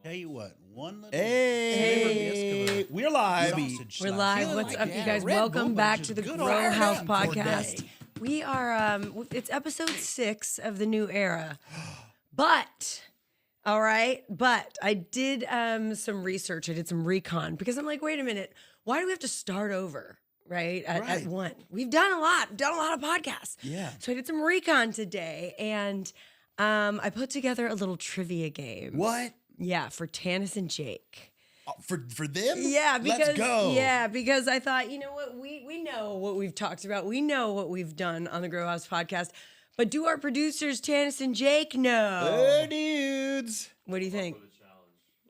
Tell you what, one little Hey, we're live. We're live. What's up, you guys? Welcome back to the Grow House podcast. We are, it's episode 6 of the new era. But, all right, I did some research. I did some recon because I'm like, wait a minute. Why do we have to start over, right, at one? We've done a lot of podcasts. Yeah. So I did some recon today, and I put together a little trivia game. What? Yeah, for Tanis and Jake. For them? Yeah, because Let's go. Yeah, because I thought, you know what, we know what we've talked about. We know what we've done on the Grow House podcast. But do our producers Tanis and Jake know? Hey, dudes. What do you think?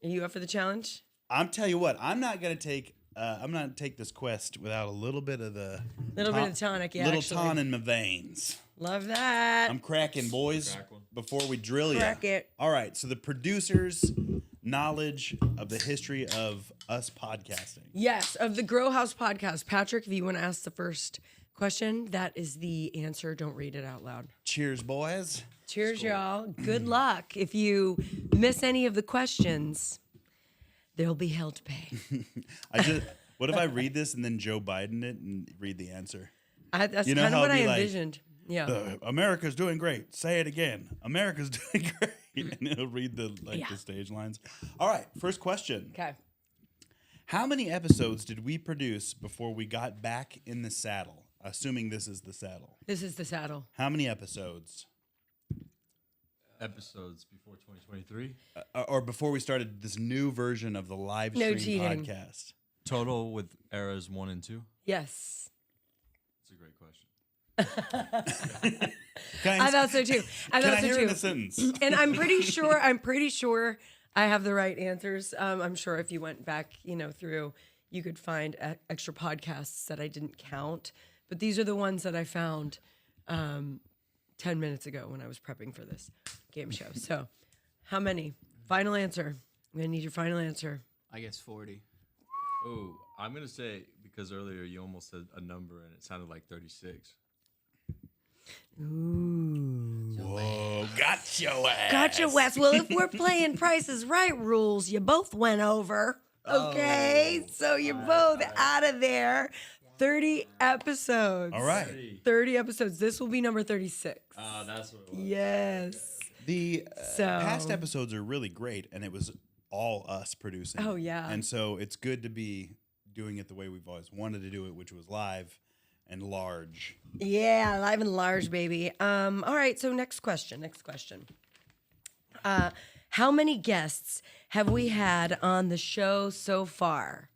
Are you up for the challenge? I'm telling you what, I'm not gonna take this quest without a little bit of the Little bit of tonic, yeah. little actually. ton in my veins. Love that. I'm cracking, boys. Before we drill you. Crack it. All right. So the producers' knowledge of the history of us podcasting. Yes, of the Grow House podcast. Patrick, if you want to ask the first question, that is the answer. Don't read it out loud. Cheers, boys. Cheers, y'all. Good luck. If you miss any of the questions, there'll be hell to pay. What if I read this and then Joe Biden it and read the answer? That's You know kind of how what I it'd be like, envisioned. Yeah. America's doing great. Say it again. America's doing great. And it'll read the stage lines. All right, first question. Okay. How many episodes did we produce before we got back in the saddle? Assuming this is the saddle. This is the saddle. How many episodes? Episodes before 2023. Or before we started this new version of the live No stream cheating. podcast? Total with eras 1 and 2. Yes. That's a great question. I thought so too. I Can thought I so hear too. in a sentence? And I'm pretty sure I have the right answers. I'm sure if you went back, through, you could find extra podcasts that I didn't count. But these are the ones that I found 10 minutes ago when I was prepping for this game show. So, how many? Final answer. I'm gonna need your final answer. I guess 40. Oh, I'm going to say, because earlier you almost said a number and it sounded like 36. Ooh. Whoa, got your ass. Gotcha, Wes. Well, if we're playing Price is Right rules, you both went over. Okay, so you're both out of there. 30 episodes. All right. 30 episodes. This will be number 36. That's what it was. Yes. The So- past episodes are really great, and it was all us producing. Oh, yeah. And so it's good to be doing it the way we've always wanted to do it, which was live and large. Yeah, live and large, baby. All right, so next question. How many guests have we had on the show so far?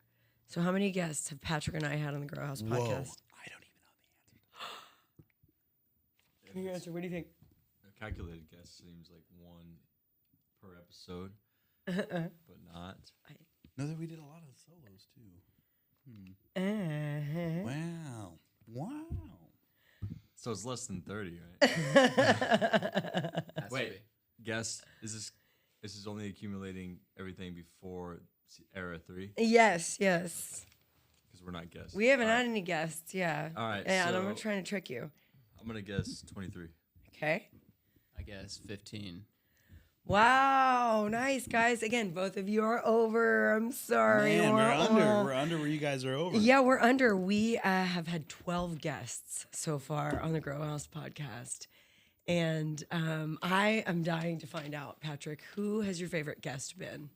So how many guests have Patrick and I had on the Grow House podcast? Whoa, I don't even know the answer. Give me your answer. What do you think? A calculated guess seems like 1 per episode, but not. No, that we did a lot of solos too. Uh-huh. Wow. So it's less than 30, right? Has to Wait, be. guess, this is only accumulating everything before era 3? Yes. Because we're not guessing. We haven't had any guests, yeah. All right, Yeah, and I'm so- not trying to trick you. I'm going to guess 23. Okay. I guess 15. Wow, nice, guys. Again, both of you are over. I'm sorry. Man, Wah, wah. we're under where you guys are over. Yeah, we're under. We have had 12 guests so far on the Grow House podcast. And I am dying to find out, Patrick, who has your favorite guest been?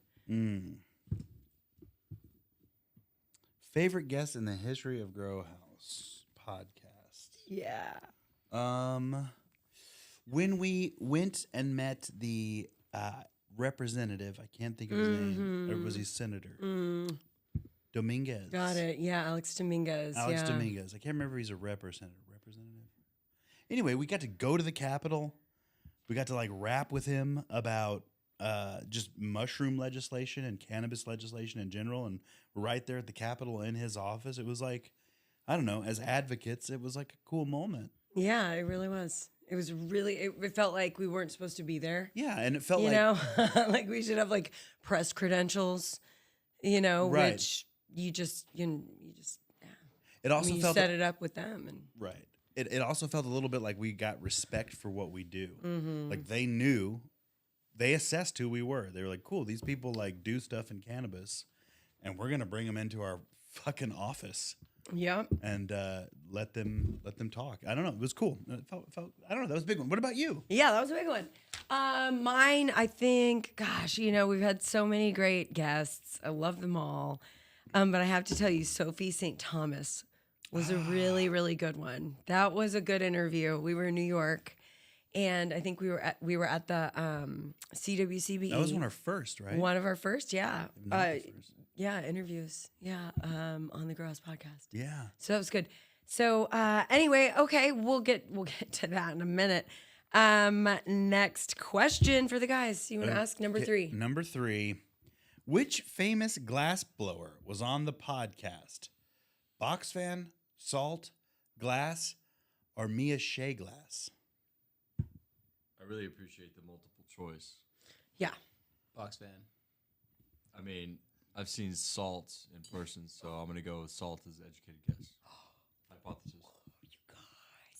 Favorite guest in the history of Grow House podcast. Yeah. When we went and met the representative, I can't think of his name, or was he senator? Dominguez. Got it. Yeah, Alex Dominguez. Alex yeah. Dominguez. I can't remember if he's a rep or senator. Representative. Anyway, we got to go to the Capitol. We got to rap with him about just mushroom legislation and cannabis legislation in general. And we're right there at the Capitol in his office. It was like, I don't know, as advocates, it was like a cool moment. Yeah, it really was. It was really, it felt like we weren't supposed to be there. Yeah, and it felt You like know, like we should have press credentials, Right. which you just, yeah. it also you felt set it up with them. And right. It also felt a little bit like we got respect for what we do. Mm-hmm. Like they knew they assessed who we were. They were like, cool, these people like do stuff in cannabis, and we're gonna bring them into our fucking office. Yep. And let them talk. I don't know. It was cool. It felt, I don't know. That was a big one. What about you? Yeah, that was a big one. Mine, I think, gosh, we've had so many great guests. I love them all. But I have to tell you, Sophie St. Thomas was a really, really good one. That was a good interview. We were in New York, and I think we were at the CWCBE. That was one of our first, right? One of our first, yeah. Not the first. Yeah, interviews. Yeah, on the Grow House podcast. Yeah. So that was good. So anyway, okay, we'll get to that in a minute. Next question for the guys. You want to ask number 3? Number 3. Which famous glass blower was on the podcast? Box fan, Salt, Glass, or Mia Shea Glass? I really appreciate the multiple choice. Yeah. Box fan. I mean, I've seen Salt in person, so I'm going to go with Salt as the educated guess. Hypothesis.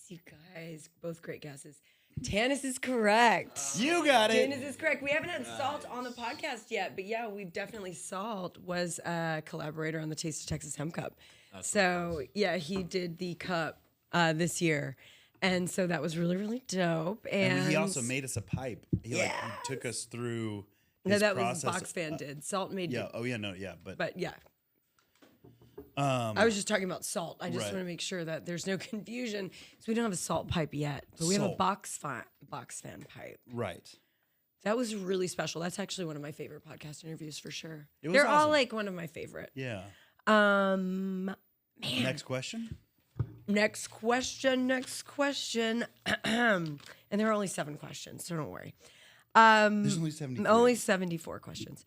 You guys, both great guesses. Tanis is correct. You got it. Tanis is correct. We haven't had Salt on the podcast yet, but yeah, we've definitely. Salt was a collaborator on the Taste of Texas Hemp Cup. So yeah, he did the cup this year. And so that was really, really dope. And he also made us a pipe. He took us through his no, that process. was Box Fan did. Salt made Yeah. Oh yeah. No. Yeah. but yeah. I was just talking about Salt. I just want to make sure that there's no confusion. So we don't have a Salt pipe yet, but we have a Box Fan pipe. Right. That was really special. That's actually one of my favorite podcast interviews for sure. It was They're all awesome. like one of my favorite. Yeah. Man. Next question. Next question. And there are only 7 questions, so don't worry. There's only 73. Only 74 questions.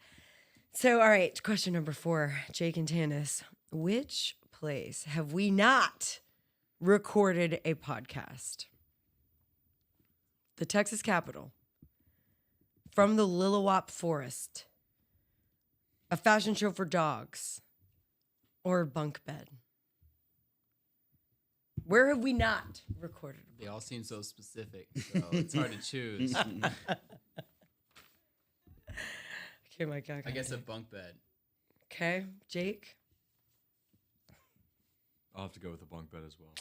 So, all right, question number 4, Jake and Tanis. Which place have we not recorded a podcast? The Texas Capitol, from the Lilliwap Forest, a fashion show for dogs, or a bunk bed? Where have we not recorded a podcast? They all seem so specific, so it's hard to choose. Okay, my God. I guess a bunk bed. Okay, Jake? I'll have to go with the bunk bed as well.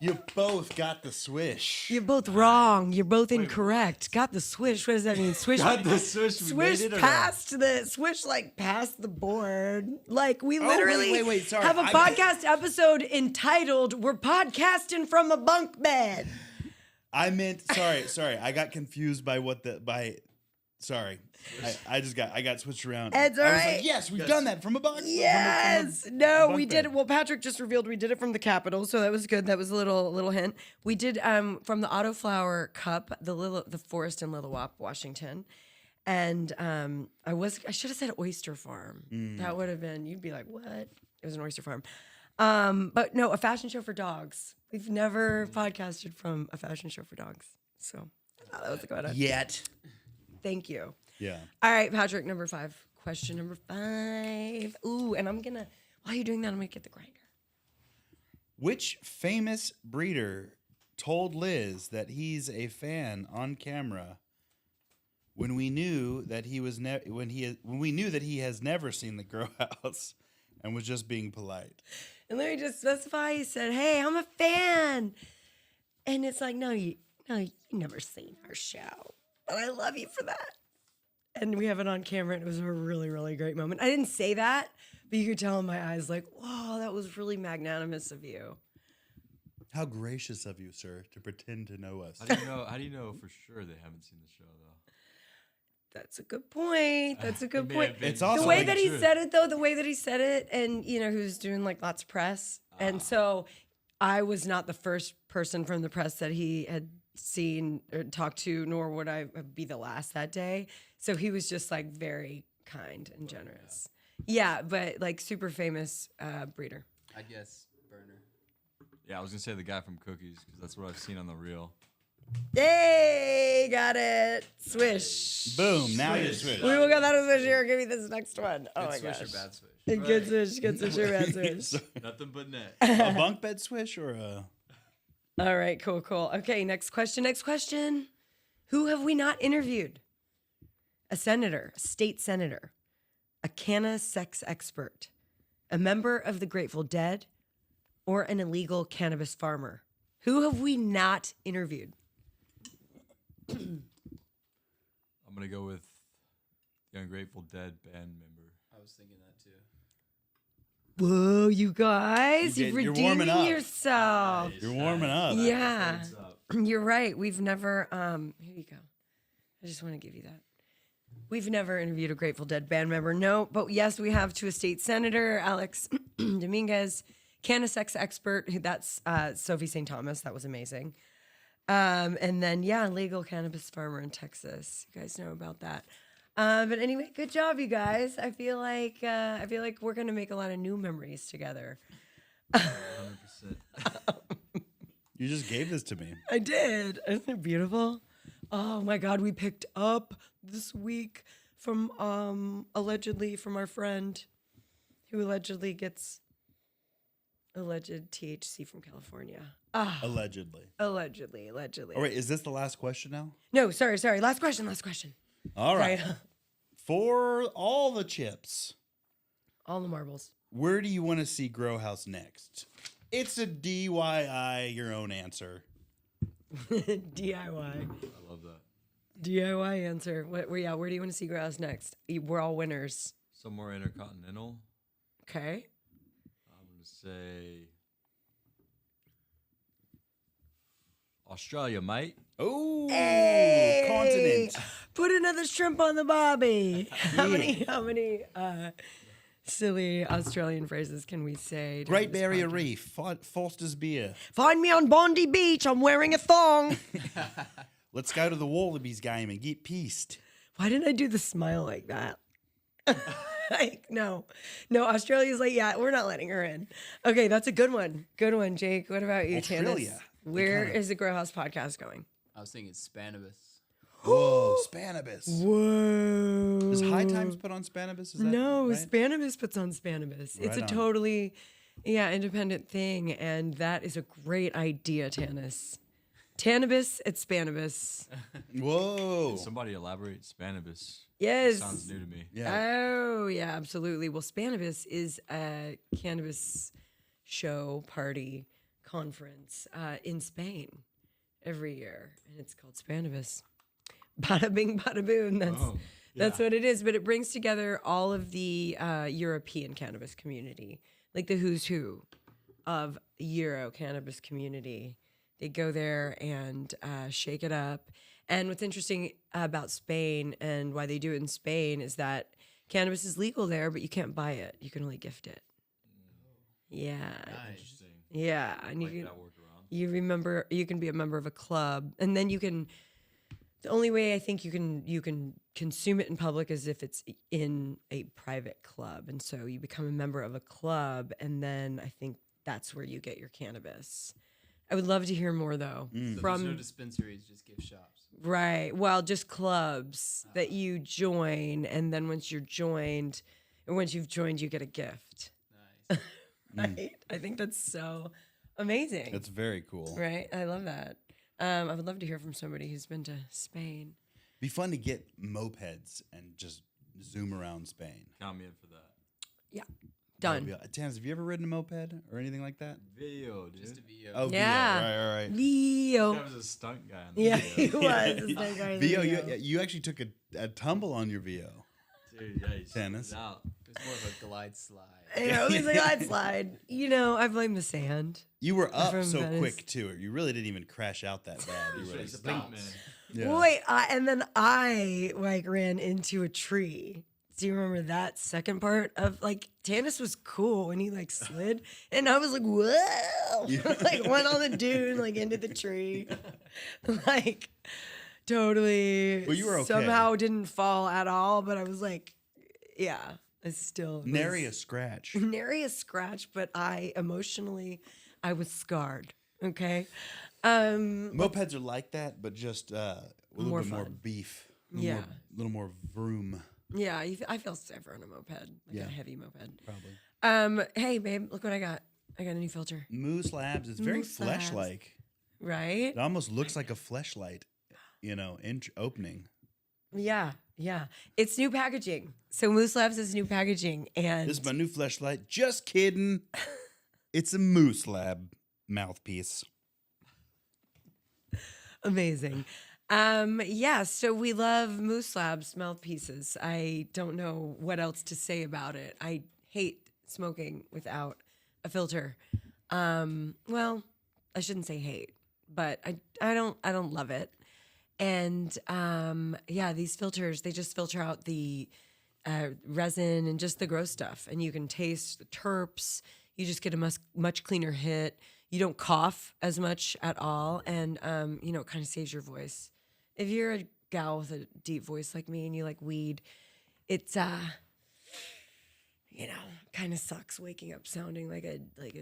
You both got the swish. You're both wrong. You're both incorrect. Got the swish. What does that mean? Swish. Got the swish. We made Swish it or past the swish, like past the board. Like we literally wait, sorry. have a podcast episode entitled "We're podcasting from a bunk bed." I meant sorry. I got confused by sorry. I got switched around. It's all I was right. like, yes, we've done that from a box. Yes. from a No, bunk we did bed. it. Well, Patrick just revealed we did it from the Capitol, so that was good. That was a little hint. We did from the Autoflower Cup, the forest in Lilliwap, Washington. And I should have said Oyster Farm. That would have been, you'd be like, what? It was an oyster farm. But no, a fashion show for dogs. We've never podcasted from a fashion show for dogs. So I thought that was a good one. Yet. Thank you. Yeah. All right, Patrick, number 5. Question number 5. Ooh, and while you're doing that, I'm going to get the grinder. Which famous breeder told Liz that he's a fan on camera when we knew that he was when we knew that he has never seen the Grow House and was just being polite? And let me just specify, he said, hey, I'm a fan. And it's like, no, you never seen our show. But I love you for that. And we have it on camera, and it was a really, really great moment. I didn't say that, but you could tell in my eyes, like, whoa, that was really magnanimous of you. How gracious of you, sir, to pretend to know us. How do you know for sure they haven't seen the show though? That's a good point. That's a good point. It's also The way like that he said it, though, and, he was doing, like, lots of press. And so I was not the first person from the press that he had seen or talked to, nor would I be the last that day. So he was just like very kind and generous. Yeah, but like super famous breeder. I guess Burner. Yeah, I was gonna say the guy from Cookies because that's what I've seen on the reel. Yay, got it. Swish. Boom, now you switch. We will go that swish here. Give me this next one. Oh Good my swish gosh. or bad swish? Good swish or bad swish. Nothing but net. A bunk bed swish or a... All right, cool. Okay, next question. Who have we not interviewed? A senator, a state senator, a canna sex expert, a member of the Grateful Dead, or an illegal cannabis farmer? Who have we not interviewed? I'm gonna go with the Ungrateful Dead band member. I was thinking that too. Whoa, you guys, You you're did- you're warming redeeming up. yourself. You're warming up. Yeah, Thanks up. you're right. We've never, here you go. I just want to give you that. We've never interviewed a Grateful Dead band member. No, but yes, we have to a state senator, Alex Dominguez, cannasex expert. That's Sophie St. Thomas. That was amazing. And then, yeah, legal cannabis farmer in Texas. You guys know about that. But anyway, good job, you guys. I feel like we're gonna make a lot of new memories together. 100%. You just gave this to me. I did. Isn't it beautiful? Oh my God, we picked up this week from allegedly from our friend who allegedly gets alleged THC from California. Allegedly. Allegedly. All right, is this the last question now? No, sorry. Last question. All right. Right. For all the chips, All the marbles. where do you want to see Grow House next? It's a DIY, your own answer. DIY. I love that. DIY answer. Where do you want to see Grouse next? We're all winners. Somewhere intercontinental. Okay. I'm gonna say Australia, mate. Oh, Hey! continent. Put another shrimp on the bobby. How many silly Australian phrases can we say? during Great this Barrier podcast? Reef, Foster's Beer. Find me on Bondi Beach. I'm wearing a thong. Let's go to the Wallabies game and get pissed. Why didn't I do the smile like that? Like, no, Australia's like, yeah, we're not letting her in. Okay, that's a good one. Good one, Jake. What about you, Australia. Tannis? Where is the Grow House podcast going? I was thinking Spanibus. Whoa, Spanibus. Whoa. Does High Times put on Spanibus? Is that No, right? Spanibus puts on Spanibus. It's a Right on. totally, independent thing, and that is a great idea, Tannis. Tannabis at Spanibus. Whoa. Somebody elaborate Spanibus. Yes. Sounds new to me. Yeah. Oh, yeah, absolutely. Well, Spanibus is a cannabis show, party, conference in Spain every year, and it's called Spanibus. Bada bing, bada boom. That's what it is. But it brings together all of the European cannabis community, like the who's who of Euro cannabis community. They go there and shake it up. And what's interesting about Spain and why they do it in Spain is that cannabis is legal there, but you can't buy it. You can only gift it. Yeah. Interesting. Yeah. And Like you that workaround. you can be a member of a club, and then you can. The only way I think you can consume it in public is if it's in a private club, and so you become a member of a club, and then I think that's where you get your cannabis. I would love to hear more though So there's from no dispensaries, just gift shops. right. Well, just clubs that you join, and then once you've joined, you get a gift. Nice. Right? I think that's so amazing. That's very cool. Right? I love that. I would love to hear from somebody who's been to Spain. Be fun to get mopeds and just zoom around Spain. Count me in for that. Yeah. Done. Tans, have you ever ridden a moped or anything like that? Video, dude. Just a VO. Oh, Yeah. Vio. Right. Leo. That was a stunt guy. On the Yeah, video. he was. It's that guy in the Vio, video. you actually took a tumble on your Vio. Dude, yeah, he's Tennis. out. It's more of a glide slide. Yeah, it was a glide slide. I blame the sand. You were up From so Venice. quick too. You really didn't even crash out that bad. You were like, He's a "Blink." man. Yeah. Wait, and then I ran into a tree. Do you remember that second part of Tannis was cool when he slid, and I was like, whoa, went on the dune into the tree, totally. Well, you were okay. Somehow didn't fall at all, but I was like, yeah, it's still Nary a scratch. nary a scratch, but I was scarred. Okay. Mopeds are like that, but just a little More bit more fun. beef. Yeah. A little more vroom, Yeah, I feel safer on a moped, Yeah. a heavy moped. probably. Hey babe, look what I got. I got a new filter. Moose Labs. It's very Moose Labs. flesh-like. Right? It almost looks like a fleshlight. opening. Yeah. It's new packaging. So Moose Labs is new packaging, and This is my new fleshlight. Just kidding. It's a Moose Lab mouthpiece. amazing. So we love Moose Labs mouthpieces. I don't know what else to say about it. I hate smoking without a filter. Well, I shouldn't say hate, but I don't love it. And these filters, they just filter out the resin and just the gross stuff, and you can taste the terps. You just get a much cleaner hit. You don't cough as much at all, and it kind of saves your voice. If you're a gal with a deep voice like me and you like weed, it's kind of sucks waking up sounding like a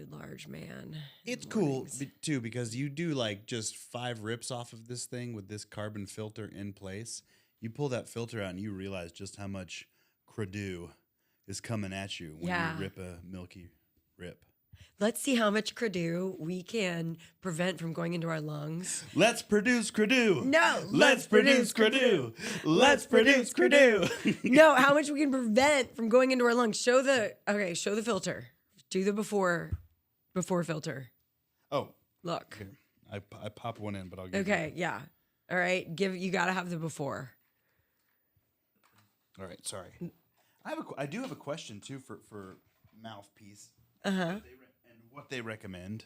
large man. It's cool too because you do like just 5 rips off of this thing with this carbon filter in place. You pull that filter out and you realize just how much Credu is coming at you when you rip a milky rip. Let's see how much Credu we can prevent from going into our lungs. Let's produce Credu. No, let's produce Credu. Let's produce Credu. No, how much we can prevent from going into our lungs. Show the filter. Do the before filter. Oh, look. Okay. I pop one in, but I'll give Okay, yeah. All right, you got to have the before. All right, sorry. I do have a question too for mouthpiece. Uh-huh. And what they recommend.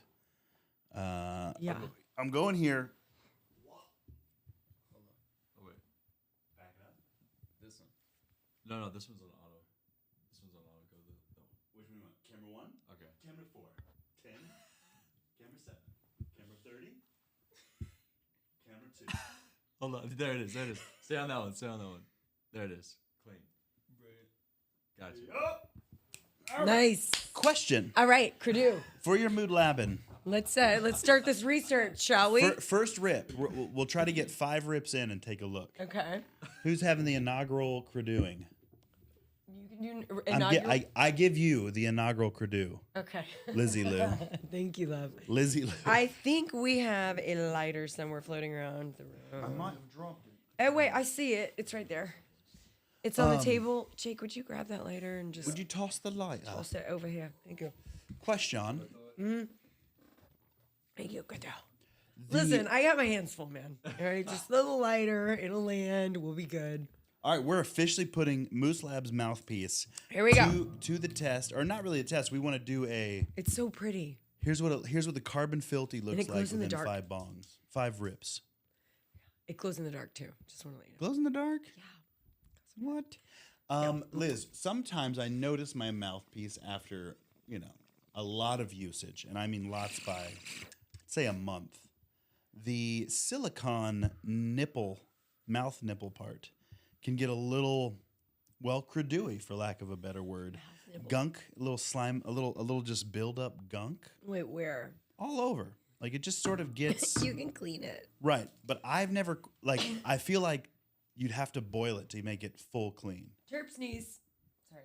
Yeah. I'm going here. Oh wait. Back up. This one. No, this one's on auto. This one's on auto. Go Which one you want? Camera 1? Okay. Camera 4. 10. Camera 7. Camera 30. Camera 2. Hold on. There it is. Stay on that one. There it is. Clean. Got you. Right. Nice. Question. All right, Credu. For your mood labbing. Let's start this research, shall we? First rip. We'll try to get 5 rips in and take a look. Okay. Who's having the inaugural Creduing? You can do inaugural. I give you the inaugural Credu. Okay. Lizzie Lou. Thank you, love. Lizzie Lou. I think we have a lighter somewhere floating around the room. I might have dropped it. Oh wait, I see it. It's right there. It's on the table. Jake, would you grab that lighter and just Would you toss the light? toss it over here? Thank you. Question. Thank you. Good job. Listen, I got my hands full, man. All right, just a little lighter. It'll land. We'll be good. All right, we're officially putting Moose Lab's mouthpiece Here we go. To the test, or not really a test. We want to do a. It's so pretty. Here's what the carbon filty looks it glows like in the within dark. 5 bongs, 5 rips. It glows in the dark too. Just want to let you know. Glows in the dark. Yeah. What? Liz, sometimes I notice my mouthpiece after a lot of usage, and I mean lots by, say, a month. The silicone mouth nipple part, can get a little, Credu-y, for lack of a better word. Gunk, a little slime, a little just build up gunk. Wait, where? All over. Like it just sort of gets You can clean it. right. But I've never I feel like you'd have to boil it to make it full clean. Terp sneeze. Sorry.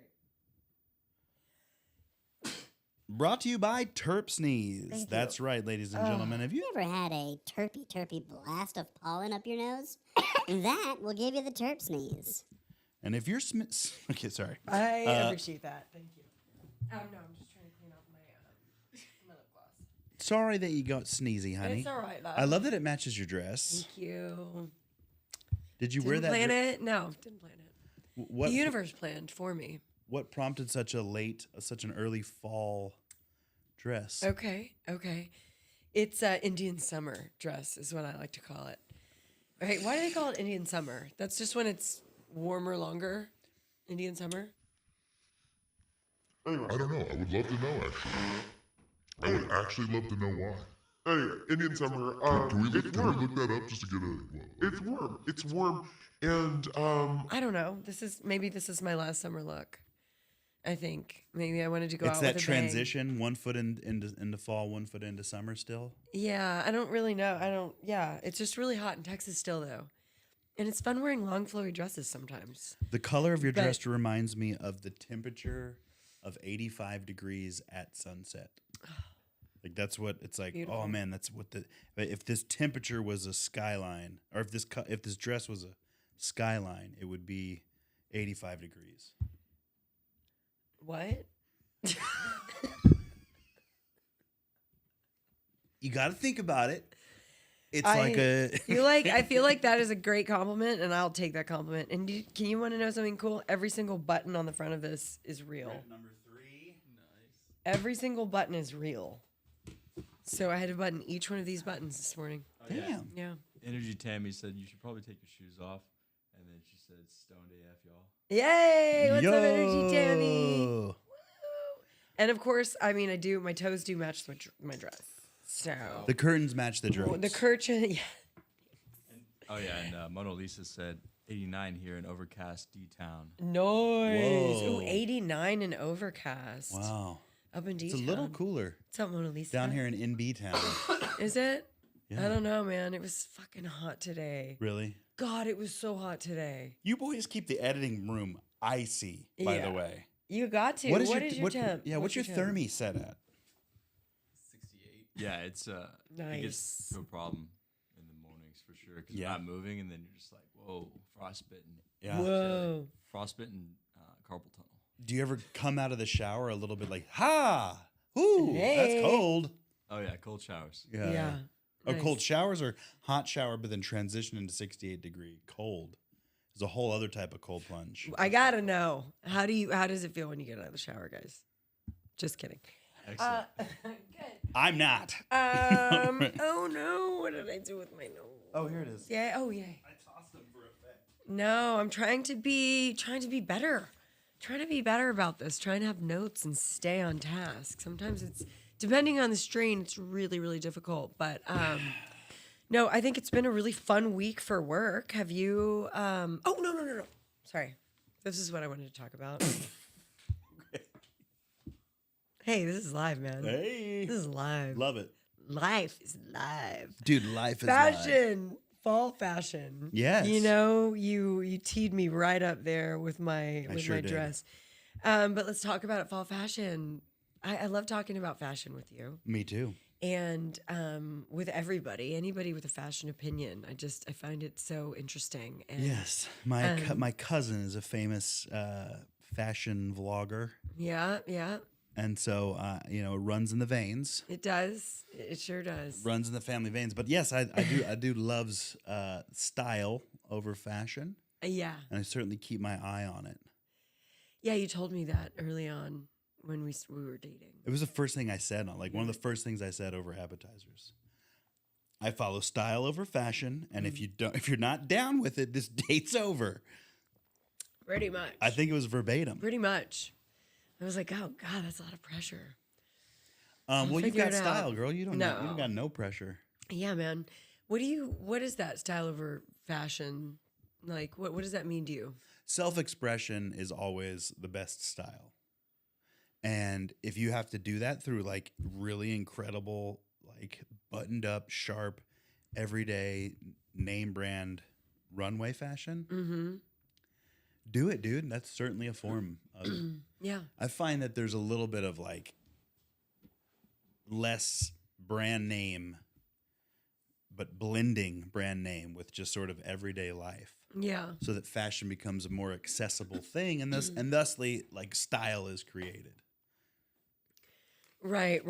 Brought to you by Terp Sneeze. That's right, ladies and gentlemen. Have you You ever had a terpy blast of pollen up your nose? That will give you the terp sneeze. And if you're okay, sorry. I appreciate that. Thank you. Oh no, I'm just trying to clean off my lip gloss. Sorry that you got sneezy, honey. It's all right, love. I love that it matches your dress. Thank you. Did you wear Didn't that? plan it? No, didn't plan it. What The universe planned for me. What prompted such an early fall dress? Okay. It's Indian summer dress is what I like to call it. Okay, why do they call it Indian summer? That's just when it's warmer longer. Indian summer. I don't know. I would love to know, actually. I would actually love to know why. Anyway, Indian summer. Can we It's look warm. that up just to get a... It's warm. It's warm, and I don't know. This is my last summer look. I think maybe I wanted to go It's out that with a bang. transition, 1 foot into fall, 1 foot into summer still. Yeah, I don't really know. Yeah, it's just really hot in Texas still though. And it's fun wearing long flowy dresses sometimes. The color of your But- dress reminds me of the temperature of 85 degrees at sunset. Like that's what it's like. Beautiful. Oh man, that's what the if this temperature was a skyline, or if this dress was a skyline, it would be 85 degrees. What? You got to think about it. It's I like a I feel like that is a great compliment, and I'll take that compliment. And can you want to know something cool? Every single button on the front of this is real. number 3. Every single button is real. So I had to button each one of these buttons this morning. Damn. Yeah. Energy Tammy said you should probably take your shoes off, and then she said stoned AF y'all. Yay! What's Yo. up, Energy Tammy? Woo. And of course, I mean, my toes do match my dress. So The curtains match the drapes. the curtain, yeah. Oh yeah, and Mona Lisa said 89 here in overcast D-town. Nice. Whoa. Ooh, 89 and overcast. Wow. Up in D It's a little cooler What's up, Mona Lisa? down here in NB town. Is it? Yeah. I don't know, man. It was fucking hot today. Really? God, it was so hot today. You boys keep the editing room icy, by Yeah. the way. You got to. What is your your temp? Yeah, what's your temp? thermi set at? 68. Yeah, it's it Nice. gets to a problem in the mornings for sure because Yeah. you're not moving, and then you're just like, whoa, frostbitten. Yeah. Whoa. Frostbitten carpal tunnel. Do you ever come out of the shower a little bit like, ha, ooh, Hey. that's cold? Oh yeah, cold showers. Yeah. Or Nice. cold showers or hot shower, but then transition into 68-degree cold. There's a whole other type of cold plunge. I gotta know. How does it feel when you get out of the shower, guys? Just kidding. Excellent. Good. I'm not. Oh no, what did I do with my nose? Oh, here it is. Yeah, oh yeah. I tossed them for effect. No, I'm trying to be better. Trying to be better about this, trying to have notes and stay on task. Sometimes it's depending on the strain, it's really, really difficult. But no, I think it's been a really fun week for work. Have you oh no. Sorry. This is what I wanted to talk about. Hey, this is live, man. Hey. This is live. Love it. Life is live. Dude, life is life. Fashion. Fall fashion. Yes. You know, you teed me right up there with my sure did. dress. But let's talk about it, fall fashion. I love talking about fashion with you Me too. and with anybody with a fashion opinion. I find it so interesting. And Yes. My cousin is a famous fashion vlogger. yeah, And so, it runs in the veins. it does. It sure does. Runs in the family veins. But yes, I do loves style over fashion. Yeah. And I certainly keep my eye on it. Yeah, you told me that early on when we were dating. It was the first thing I said one of the first things I said over appetizers. I follow style over fashion, and if you're not down with it, this date's over. Pretty much. I think it was verbatim. Pretty much. I was like, oh God, that's a lot of pressure. Well, you've figure got it style, out. girl. You don't got no pressure. Yeah, man. What is that style over fashion? Like, what does that mean to you? Self-expression is always the best style. And if you have to do that through like really incredible, like buttoned up, sharp, everyday name brand runway fashion, do it, dude. That's certainly a form of it. Yeah. I find that there's a little bit of like less brand name, but blending brand name with just sort of everyday life, Yeah. so that fashion becomes a more accessible thing, and thusly like style is created. Right.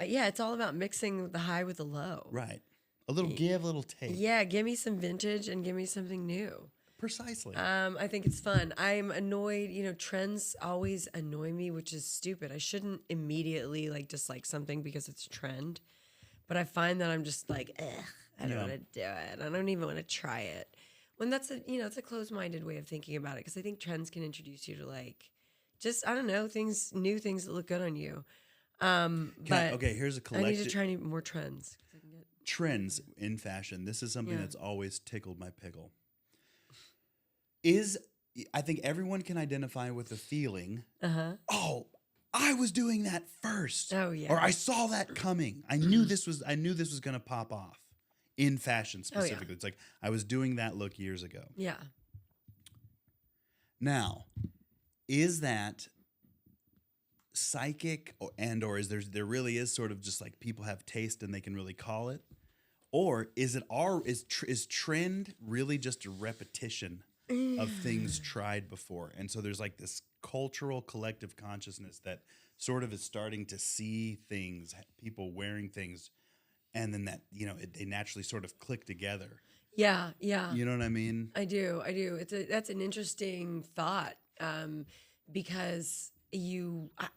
Yeah, it's all about mixing the high with the low. Right. A little give, a little take. Yeah, give me some vintage and give me something new. Precisely. I think it's fun. I'm annoyed, trends always annoy me, which is stupid. I shouldn't immediately dislike something because it's a trend. But I find that I'm just like, ugh, I don't want to do it. I don't even want to try it. When that's it's a closed-minded way of thinking about it, because I think trends can introduce you to just, I don't know, new things that look good on you. Here's a I need collective to try more trends. trends in fashion. This is something Yeah. that's always tickled my pickle. I think everyone can identify with the feeling, oh, I was doing that first. Oh, yeah. Or I saw that coming. I knew this was going to pop off in fashion specifically. It's like I was doing that look years ago. Yeah. Now, is that psychic or is there really is sort of just like people have taste and they can really call it, or is trend really just a repetition of things tried before? And so there's like this cultural collective consciousness that sort of is starting to see things, people wearing things, and then that they naturally sort of click together. Yeah, yeah. You know what I mean? I do. That's an interesting thought, because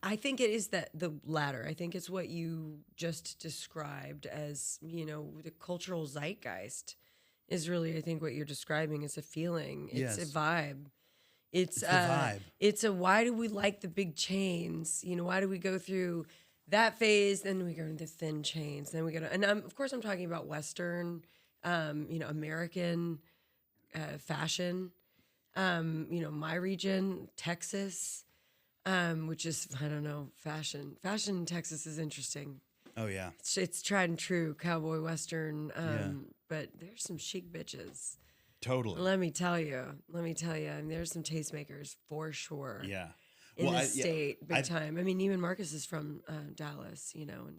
I think it is the latter. I think it's what you just described as, the cultural zeitgeist is really, I think, what you're describing is a feeling. It's a vibe. It's a vibe. It's a, why do we like the big chains? Why do we go through that phase? Then we go into thin chains. Then we go to, and of course I'm talking about Western, American fashion. My region, Texas, which is, I don't know, fashion. Fashion in Texas is interesting. Oh, yeah. It's tried and true, cowboy Western, but there's some chic bitches. Totally. Let me tell you. I mean, there's some tastemakers for sure. Yeah. In the state, big time. I mean, Neiman Marcus is from Dallas, and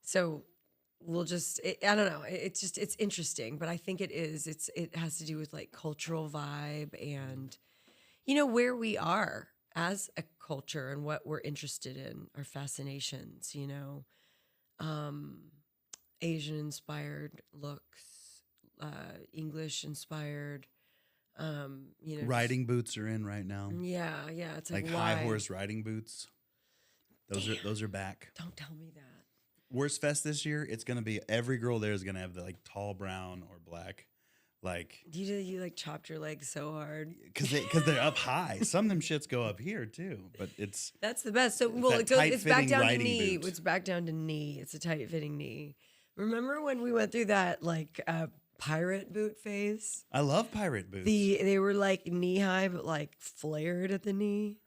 so we'll just, I don't know. It's interesting, but I think it has to do with like cultural vibe and, where we are as a culture and what we're interested in, our fascinations, Asian inspired looks, English inspired, riding boots are in right now. Yeah. It's like high horse riding boots. Those are back. Don't tell me that. Worst Fest this year, it's gonna be every girl there is gonna have the like tall brown or black, like. You like chopped your legs so hard because they're up high. Some of them shits go up here too, but that's the best. So it's back down to knee. It's back down to knee. It's a tight fitting knee. Remember when we went through that like pirate boot phase? I love pirate boots. They were like knee high, but like flared at the knee.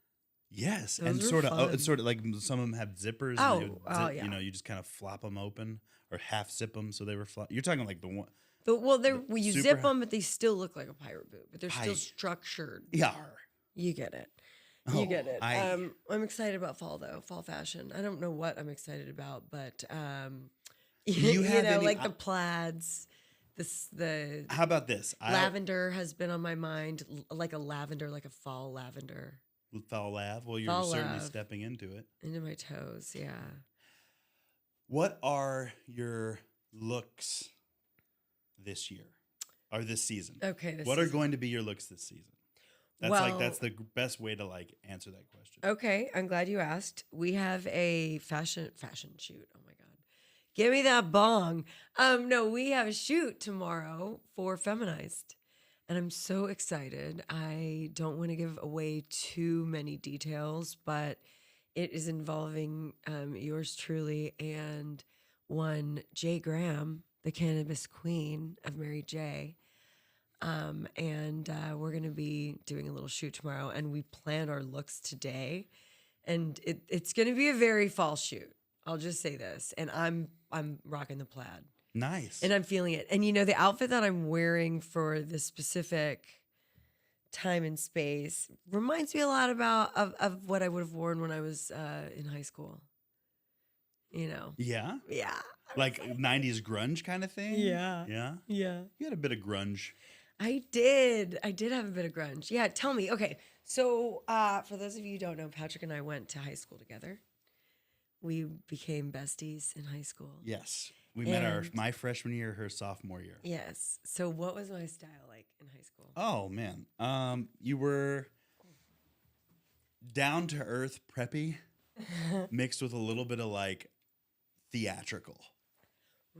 Yes, Those and sort of like some of them have zippers. Oh, yeah. You just kind of flop them open or half zip them, so they were. You're talking like the one. You zip them, but they still look like a pirate boot, but they're still structured. Yeah, you get it. You get it. I'm excited about fall though. Fall fashion. I don't know what I'm excited about, but like the plaids. How about this? Lavender has been on my mind, like a lavender, like a fall lavender. Fall lav. Well, you're certainly stepping into it. Into my toes, yeah. What are your looks this year or this season? Okay. What are going to be your looks this season? That's the best way to like answer that question. Okay, I'm glad you asked. We have a fashion shoot. Oh my god. Give me that bong. No, we have a shoot tomorrow for Femiized. And I'm so excited. I don't want to give away too many details, but it is involving yours truly and one Jay Graham, the cannabis queen of Mary Jae. And we're going to be doing a little shoot tomorrow, and we planned our looks today. And it's going to be a very fall shoot. I'll just say this. And I'm rocking the plaid. Nice. And I'm feeling it. And the outfit that I'm wearing for this specific time and space reminds me a lot of what I would have worn when I was in high school. Yeah? Yeah. Like 90s grunge kind of thing? Yeah. Yeah? Yeah. You had a bit of grunge. I did have a bit of grunge. Yeah, tell me. Okay, so for those of you who don't know, Patrick and I went to high school together. We became besties in high school. Yes. We met my freshman year, her sophomore year. Yes. So what was my style like in high school? Oh, man. You were down to earth preppy mixed with a little bit of like theatrical.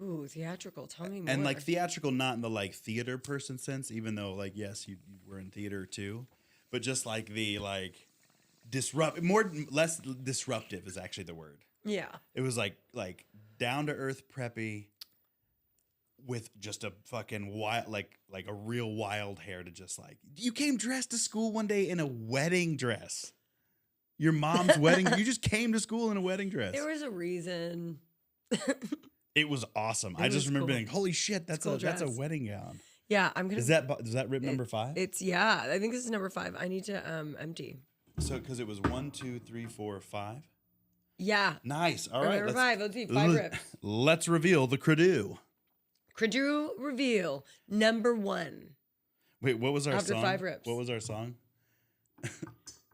Ooh, theatrical. Tell me more. And like theatrical, not in the like theater person sense, even though like, yes, you were in theater too, but just like the like less disruptive is actually the word. Yeah. It was like down to earth preppy with just a fucking wild, like a real wild hair to just like, you came dressed to school one day in a wedding dress. Your mom's wedding. You just came to school in a wedding dress. There was a reason. It was awesome. I just remember being, holy shit, that's a wedding gown. Yeah, I'm gonna. Is that rip number 5? It's I think this is number 5. I need to empty. So because it was 1, 2, 3, 4, 5. Yeah. Nice. All Or right. number 5. Let's see. 5 rips. Let's reveal the Credu. Credu reveal number 1. Wait, what was our After song? 5 rips. What was our song? Ooh,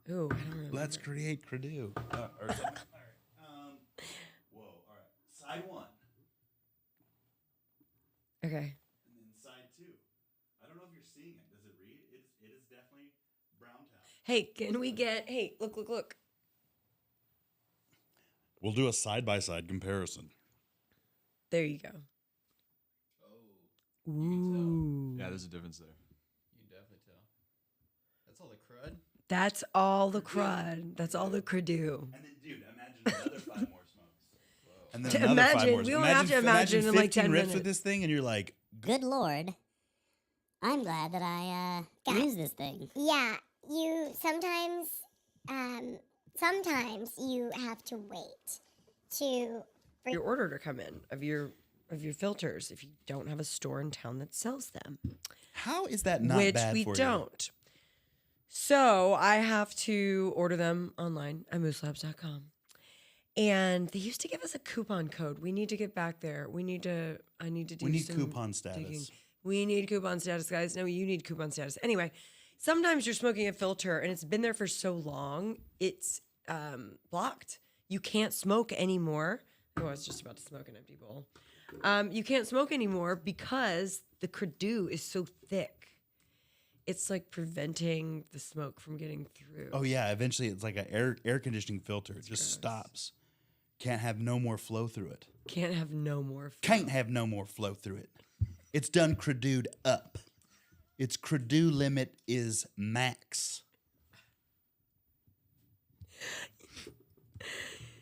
I don't remember. Let's create Credu. Or something. All right. Whoa. All right. Side 1. Okay. And then side 2. I don't know if you're seeing it. Does it read? It is definitely brown town. Hey, can we get? Hey, look. We'll do a side-by-side comparison. There you go. Oh, Ooh. Yeah, there's a difference there. you can definitely tell. That's all the crud. That's all the crud. That's all the credu. And then, dude, imagine another 5 more smokes. And then To another 5 imagine, more. we don't have to imagine in like 15 10 rips minutes. with this thing, and you're like, Good Lord. I'm glad that I used this thing. Yeah, you sometimes you have to wait to Your order to come in of your filters if you don't have a store in town that sells them, how is that not which bad we for you? don't. So I have to order them online at mooselabs.com. And they used to give us a coupon code. We need to get back there. I need to do We need some coupon status. digging. We need coupon status, guys. No, you need coupon status. Anyway, sometimes you're smoking a filter and it's been there for so long, it's blocked. You can't smoke anymore. Oh, I was just about to smoke an empty bowl. You can't smoke anymore because the credu is so thick. It's like preventing the smoke from getting through. Oh yeah, eventually it's like an air conditioning filter. It just stops. Can't have no more flow through it. Can't have no more. Can't have no more flow through it. It's done credued up. Its credu limit is max.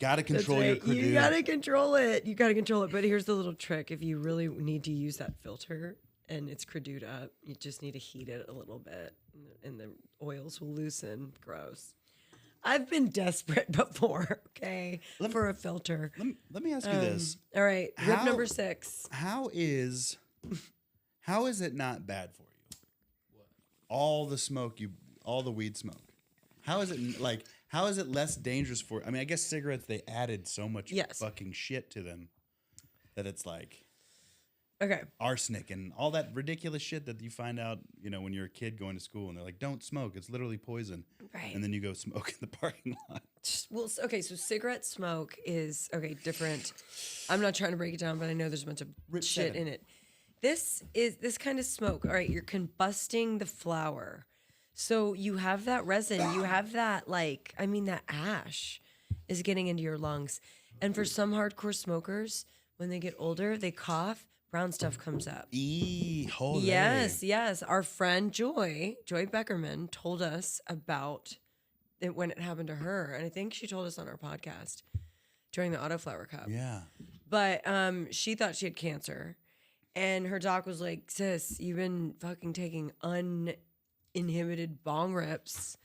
Gotta control your credu. You gotta control it. You gotta control it. But here's the little trick: if you really need to use that filter and it's credued up, you just need to heat it a little bit, and the oils will loosen. Gross. I've been desperate before. Okay, for a filter. Let me ask you this. All right, rip How- number 6. How is it not bad for you? All the weed smoke. How is it less dangerous for? I mean, I guess cigarettes, they added so much fucking shit to them that it's like Okay. arsenic and all that ridiculous shit that you find out, when you're a kid going to school and they're like, don't smoke, it's literally poison. Right. And then you go smoke in the parking lot. Well, okay, so cigarette smoke is different. I'm not trying to break it down, but I know there's a bunch of shit 7. in it. This kind of smoke. All right, you're combusting the flower. So you have that resin, you have that that ash is getting into your lungs. And for some hardcore smokers, when they get older, they cough, brown stuff comes up. Holy. Yes. Our friend Joy Beckerman told us about it when it happened to her. And I think she told us on our podcast during the Autoflower Cup. Yeah. But she thought she had cancer. And her doc was like, sis, you've been fucking taking uninhibited bong rips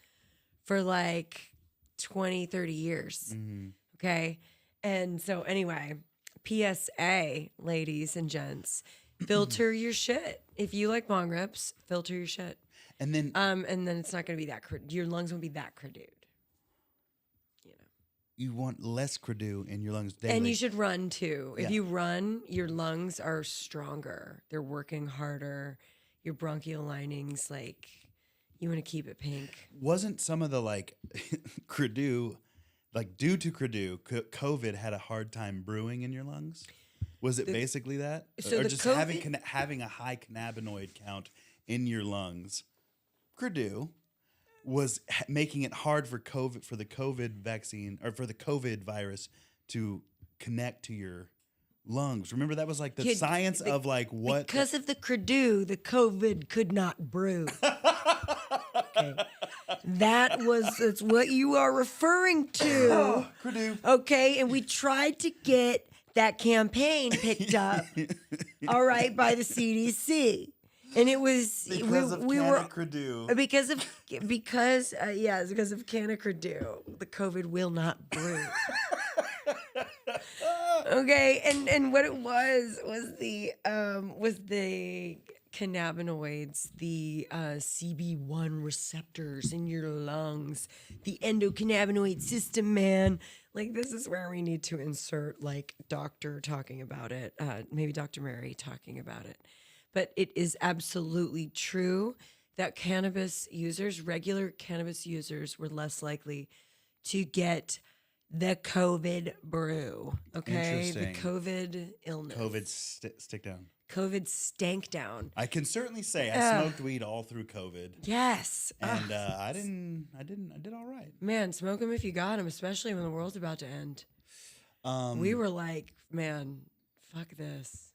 for like 20, 30 years. Mm-hmm. Okay. And so anyway, PSA, ladies and gents, filter your shit. If you like bong rips, filter your shit. And then It's not going to be that, your lungs won't be that credued. you want less credu in your lungs daily. And you should run too. If Yeah. you run, your lungs are stronger. They're working harder. Your bronchial linings, you want to keep it pink. Wasn't some of the credu, due to credu, COVID had a hard time brewing in your lungs? Was it basically that? So or the just COVID having a high cannabinoid count in your lungs? Credu was making it hard for the COVID vaccine or for the COVID virus to connect to your lungs. Remember that was the science of what because of the credu, the COVID could not brew. Okay. That's what you are referring to. credu. Okay, and we tried to get that campaign picked up, all right, by the CDC. And it was Because of credu. because of Canna Credu, the COVID will not brew. Okay, and what it was the cannabinoids, the CB1 receptors in your lungs, the endocannabinoid system, man. Like, this is where we need to insert, like, doctor talking about it, maybe Dr. Mary talking about it. But it is absolutely true that cannabis users, regular cannabis users, were less likely to get the COVID brew. Okay, the Interesting. COVID illness. COVID stick down. COVID stank down. I can certainly say I smoked weed all through COVID, Yes. and I did all right. Man, smoke them if you got them, especially when the world's about to end. We were like, man, fuck this.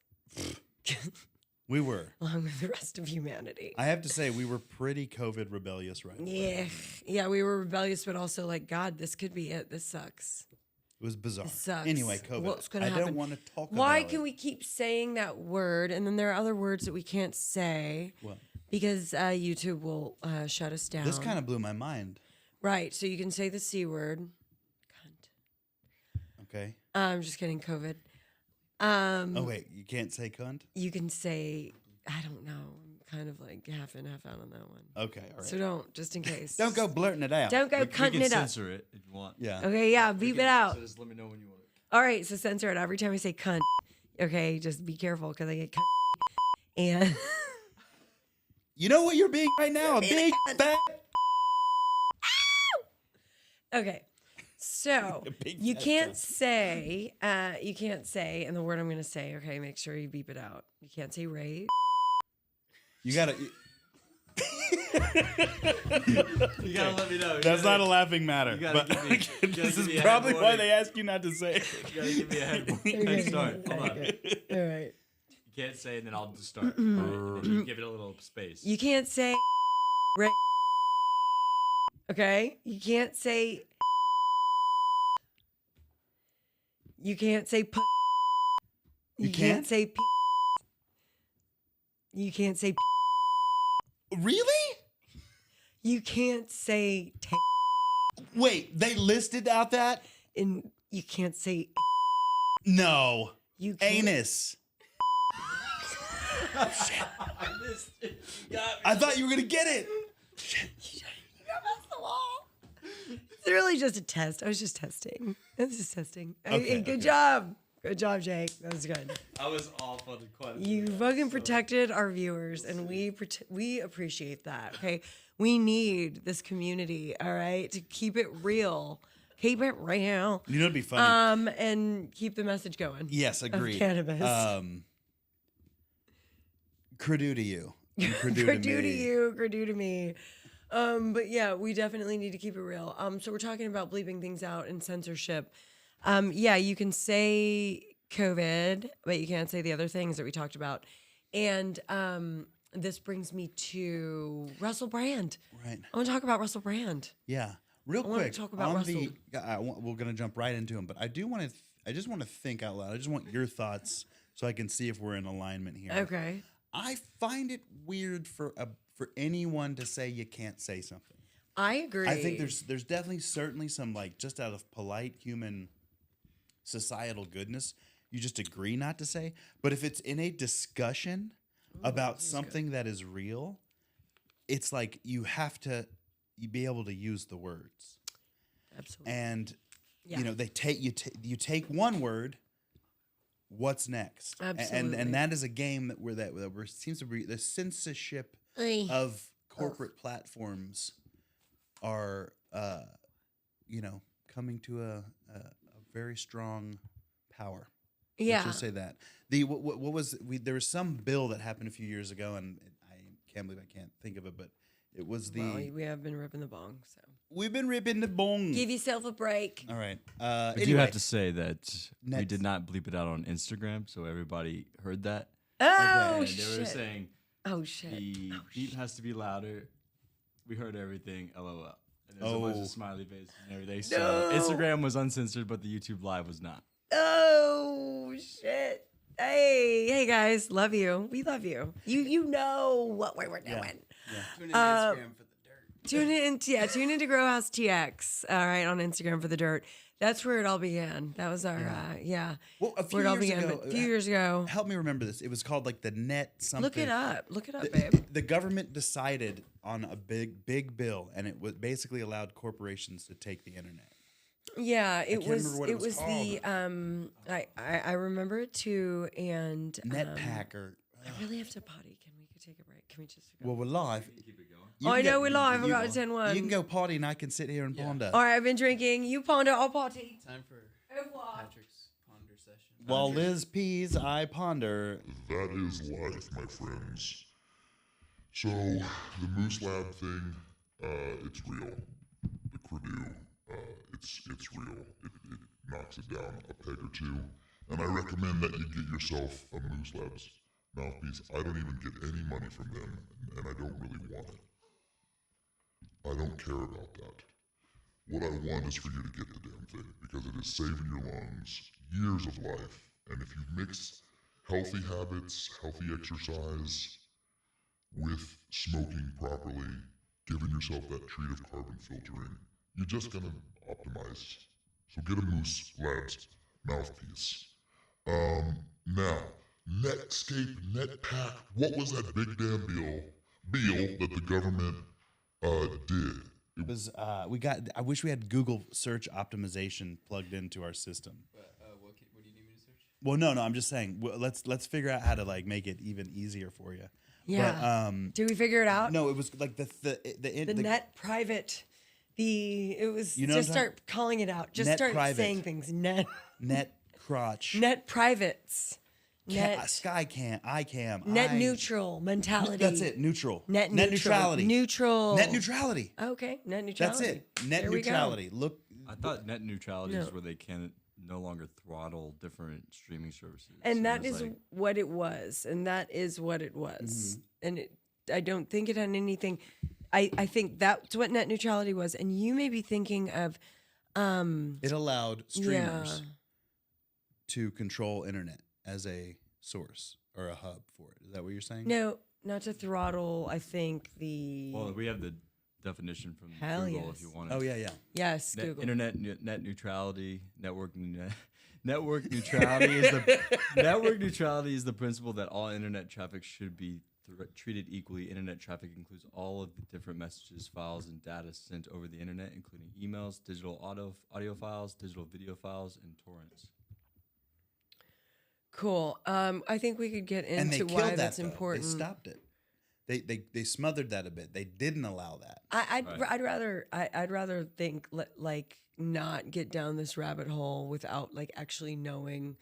We were. Along with the rest of humanity. I have to say, we were pretty COVID rebellious right away. Yeah, we were rebellious, but also like, God, this could be it. This sucks. It was bizarre. It sucks. Anyway, COVID. What's gonna I happen? don't want to talk about it. Why can we keep saying that word? And then there are other words that we can't say What? because YouTube will shut us down. This kind of blew my mind. Right. So you can say the C word. Cunt. Okay. I'm just kidding. COVID. Oh, wait. You can't say cunt? You can say, I don't know. I'm kind of like half in, half out on that one. Okay. All right. So don't, just in case. Don't go blurting it out. Don't go We cunting can it up. censor it if you want. Yeah. Okay, yeah, beep it out. So just let me know when you want it. All right, so censor it every time I say cunt. Okay, just be careful because I get cunt. And You know what you're being right now? A big fat. okay, so A big you fat can't cunt. say, and the word I'm going to say, okay, make sure you beep it out. You can't say rape. You gotta. You gotta let me know. That's not a laughing matter. You gotta But give me- you gotta this give is me a probably head why warning. they ask you not to say it. You gotta give me a head start. Hold on. All right. You can't say, and then I'll just start. All right? And then you give it a little space. You can't say rape. Okay? You can't say. You can't say. You can't can't? say. You can't say. Really? You can't say. Wait, they listed out that? And you can't say. No. You can't. Anus. I thought you were gonna get it. It's really just a test. I was just testing. This is testing. Okay, Good okay. job. Good job, Jake. That was good. I was all for the question. You fucking protected our viewers, and we appreciate that. Okay, we need this community. All right, to keep it real, keep it real. You know, it'd be funny. And keep the message going. Yes, agreed. cannabis. Credu to you. And credu to Credu to me. you, credu to me. But yeah, we definitely need to keep it real. So we're talking about bleeping things out and censorship. Yeah, you can say COVID, but you can't say the other things that we talked about. And this brings me to Russell Brand. Right. I want to talk about Russell Brand. Yeah. Real I wanna quick. talk about on Russell. we're gonna jump right into him, but I do want to. I just want to think out loud. I just want your thoughts so I can see if we're in alignment here. Okay. I find it weird for anyone to say you can't say something. I agree. I think there's definitely certainly some, like, just out of polite human societal goodness, you just agree not to say. But if it's in a discussion about something that is real, it's like you have to be able to use the words. Absolutely. And Yeah. you know, they take you take one word. What's next? Absolutely. And that is a game that where seems to be the censorship Oy. of corporate platforms are coming to a very strong power. Yeah. Let's just say that. There was some bill that happened a few years ago, and I can't believe I can't think of it, but it was Well, we have been ripping the bong, so we've been ripping the bong. give yourself a break. All right. I do Anyway, have to say that we Next. did not bleep it out on Instagram, so everybody heard that. Oh And shit! they were saying Oh shit! the beep has to be louder. We heard everything. LOL. And there's a bunch of smiley faces and everything. So No. Instagram was uncensored, but the YouTube live was not. Oh shit! Hey guys, love you. We love you. You know what we're doing. Tune in to Instagram for the dirt. Tune into Grow House TX. All right, on Instagram for the dirt. That's where it all began. That was our, yeah. Well, a few where it all years began. ago, But a few years ago, Well, a few where it all years began. ago, But a few years ago, help me remember this. It was called like the net something. look it up. Look it up, The, babe. the government decided on a big bill, and it was basically allowed corporations to take the internet. Yeah, it can't was. remember what It it was was the. I remember it too, and NetPacker. I really have to potty. Can we take a break? Can we just go? Well, we're live. Oh, I know we're live. I got a 10-1. You can go potty, and I can sit here and ponder. All right, I've been drinking. You ponder. I'll potty. Time for Au revoir. Patrick's ponder session. While Liz pees, I ponder. That is life, my friends. So, the Moose Lab thing, it's real. The Credue, it's real. It knocks it down a peg or two. And I recommend that you get yourself a Moose Labs mouthpiece. I don't even get any money from them, and I don't really want it. I don't care about that. What I want is for you to get the damn thing, because it is saving your lungs years of life. And if you mix healthy habits, healthy exercise, with smoking properly, giving yourself that treat of carbon filtering, you're just gonna optimize. So get a Moose Labs mouthpiece. Now, Netscape, NetPack, what was that big damn deal that the government did? It was we got. I wish we had Google search optimization plugged into our system. What do you need me to search? Well, no. I'm just saying. Let's figure out how to like make it even easier for you. Yeah. But, Do we figure it out? no, it was like the net private. It was You know just what I'm start calling it out. Just Net start private. saying things. Net crotch. net privates. Net Skycam, iCam. net neutral mentality. That's it. Neutral. Net neutrality. Neutral. Net neutrality. Okay, net That's neutrality. it. Net There we go. neutrality. Look. I thought net neutrality is No. where they can no longer throttle different streaming services. And So that it's is like- what it was. And that is what it was. And I don't think it had anything. I think that's what net neutrality was. And you may be thinking of It allowed streamers yeah. to control internet as a source or a hub for it. Is that what you're saying? No, not to throttle. I think the Well, we have the definition from Hell Google yes. if you want it. Oh yeah. yes, Google. Internet net neutrality, network neutrality is the network neutrality is the principle that all internet traffic should be treated equally. Internet traffic includes all of the different messages, files, and data sent over the internet, including emails, digital audio files, digital video files, and torrents. Cool. I think we could get And they into killed why that. that's Though. important. They stopped it. They smothered that a bit. They didn't allow that. I'd rather think like not get down this rabbit hole without like actually knowing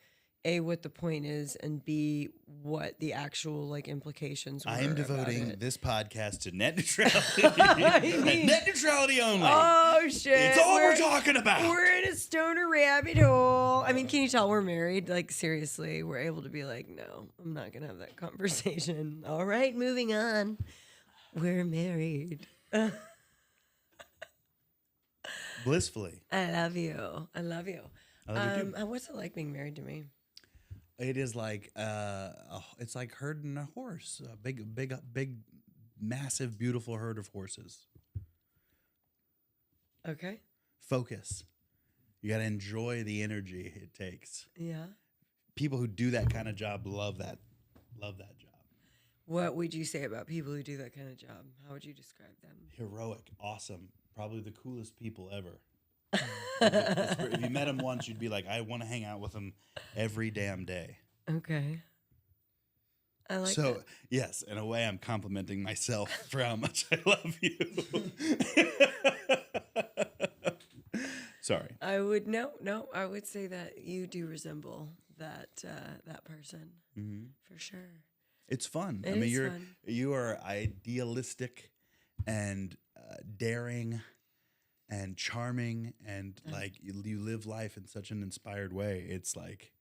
A, what the point is, and B, what the actual like implications were. I am about devoting it. this podcast to net neutrality. mean- Net neutrality only. Oh shit! it's all we're talking about. We're in a stoner rabbit hole. I mean, can you tell we're married? Like seriously, we're able to be like, no, I'm not gonna have that conversation. All right, moving on. We're married. Blissfully. I love you. I love you. I love you too. And what's it like being married to me? It is like it's like herding a horse, a big, massive, beautiful herd of horses. Okay. Focus. You got to enjoy the energy it takes. Yeah. People who do that kind of job love that job. What would you say about people who do that kind of job? How would you describe them? Heroic, awesome, probably the coolest people ever. If you met them once, you'd be like, I want to hang out with them every damn day. Okay. I like So, that. yes, in a way, I'm complimenting myself for how much I love you. Sorry. I would no. I would say that you do resemble that person for sure. It's fun. It I mean, is fun. you are idealistic and daring and charming, and like you live life in such an inspired way. It's like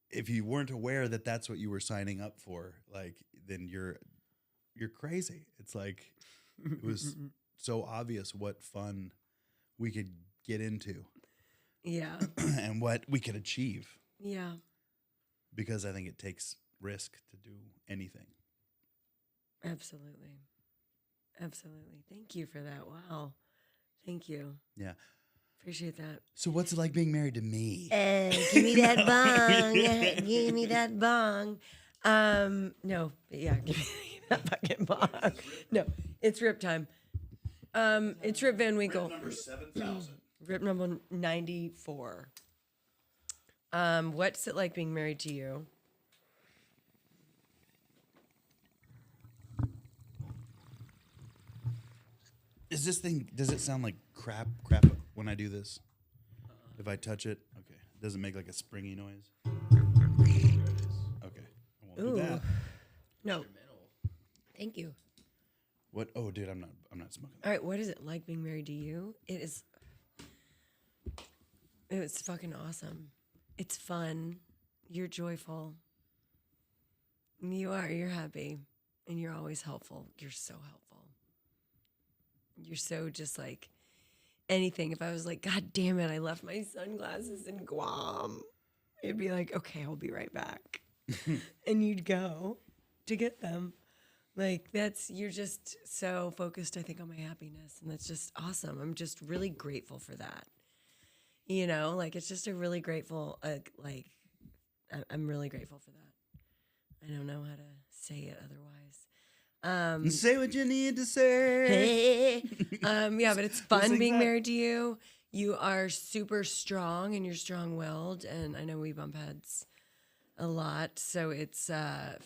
if you weren't aware that that's what you were signing up for, like then you're crazy. It's like it was so obvious what fun we could get into Yeah. and what we could achieve, Yeah. because I think it takes risk to do anything. Absolutely. Absolutely. Thank you for that. Wow. Thank you. Yeah. Appreciate that. So what's it like being married to me? Give me that bong. Give me that bong. No, yeah, give me that fucking bong. No, it's rip time. It's Rip Van Winkle. Number 7,000. Rip number 94. What's it like being married to you? Is this thing? Does it sound like crap when I do this? If I touch it, okay. Does it make like a springy noise? Okay, I won't do that. No. Thank you. What? Oh, dude, I'm not smoking. All right, what is it like being married to you? It's fucking awesome. It's fun. You're joyful. You're happy. And you're always helpful. You're so helpful. You're so just like anything. If I was like, God damn it, I left my sunglasses in Guam, it'd be like, okay, I'll be right back. And you'd go to get them. Like you're just so focused, I think, on my happiness. And that's just awesome. I'm just really grateful for that. You know, like it's just a really grateful, I'm really grateful for that. I don't know how to say it otherwise. Say what you need to say. Yeah, but it's fun being married to you. You are super strong and you're strong-willed, and I know we bump heads a lot, so it's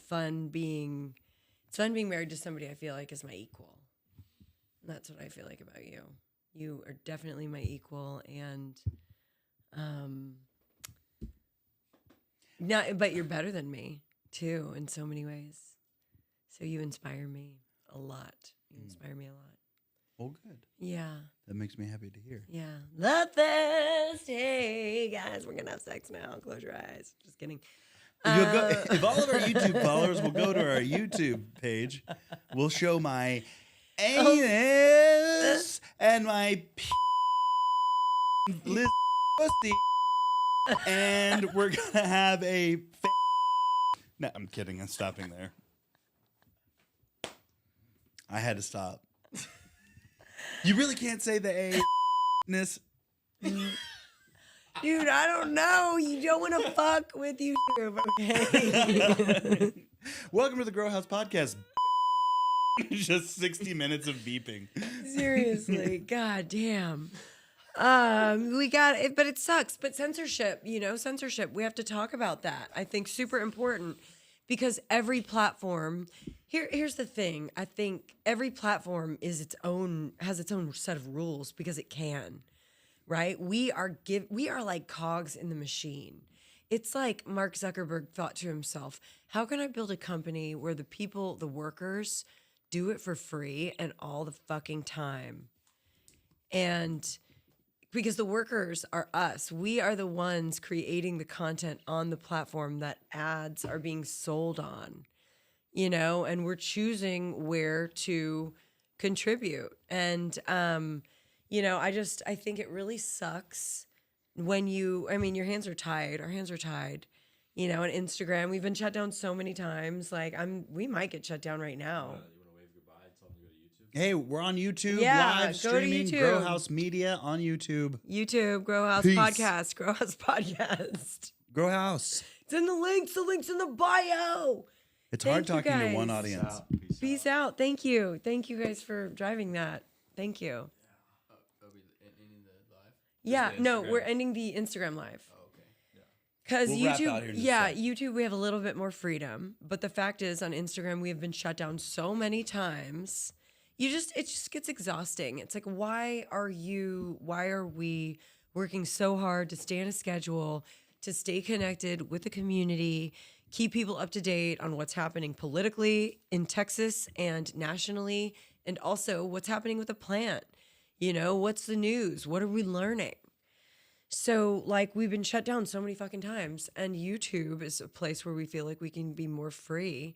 fun being married to somebody I feel like is my equal. And that's what I feel like about you. You are definitely my equal, and but you're better than me too in so many ways. So you inspire me a lot. You inspire me a lot. Well, good. Yeah. That makes me happy to hear. Yeah. Love fest. Hey, guys, we're going to have sex now. Close your eyes. Just kidding. If all of our YouTube followers will go to our YouTube page, we'll show my anus and my Liz pussy, and we're going to have a... No, I'm kidding. I'm stopping there. I had to stop. You really can't say the A-ness. Dude, I don't know. You don't want to fuck with YouTube, okay? Welcome to the Grow House Podcast. Just 60 minutes of beeping. Seriously. God damn. We got it, but it sucks. But censorship, censorship, we have to talk about that. I think super important because every platform... Here's the thing. I think every platform has its own set of rules because it can, right? We are like cogs in the machine. It's like Mark Zuckerberg thought to himself, how can I build a company where the people, the workers, do it for free and all the fucking time? And because the workers are us. We are the ones creating the content on the platform that ads are being sold on. And we're choosing where to contribute. And, I think it really sucks when your hands are tied. Our hands are tied, on Instagram. We've been shut down so many times. Like we might get shut down right now. You want to wave goodbye and tell them to go to YouTube? Hey, we're on YouTube, Yeah, live go to streaming, YouTube. Grow House Media on YouTube. YouTube, Grow House Peace. Podcast, Grow House Podcast. Grow House. It's in the links in the bio. It's Thank hard you, talking to guys. one audience. Peace out. Thank you. Thank you guys for driving that. Thank you. Are we ending the live? Yeah, the no, Instagram. we're ending the Instagram live. Oh, okay. Because We'll wrap out here YouTube, in just a yeah, sec. YouTube, we have a little bit more freedom. But the fact is, on Instagram, we have been shut down so many times. It just gets exhausting. It's like, why are we working so hard to stay on a schedule, to stay connected with the community, keep people up to date on what's happening politically in Texas and nationally, and also what's happening with the plant? What's the news? What are we learning? So, we've been shut down so many fucking times, and YouTube is a place where we feel like we can be more free.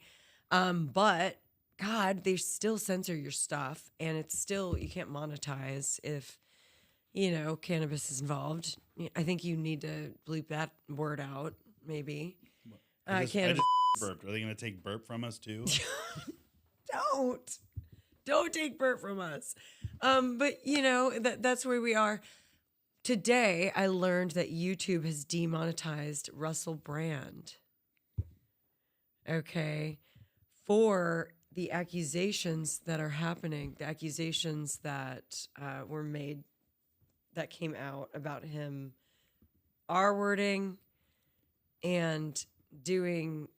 But, God, they still censor your stuff, and it's still, you can't monetize if, cannabis is involved. I think you need to bleep that word out, maybe. I just Cannabis. burped. Are they going to take burp from us too? Don't take burp from us. But that's where we are. today I learned that YouTube has demonetized Russell Brand. Okay. For the accusations that are happening, the accusations that were made, that came out about him R-wording and doing,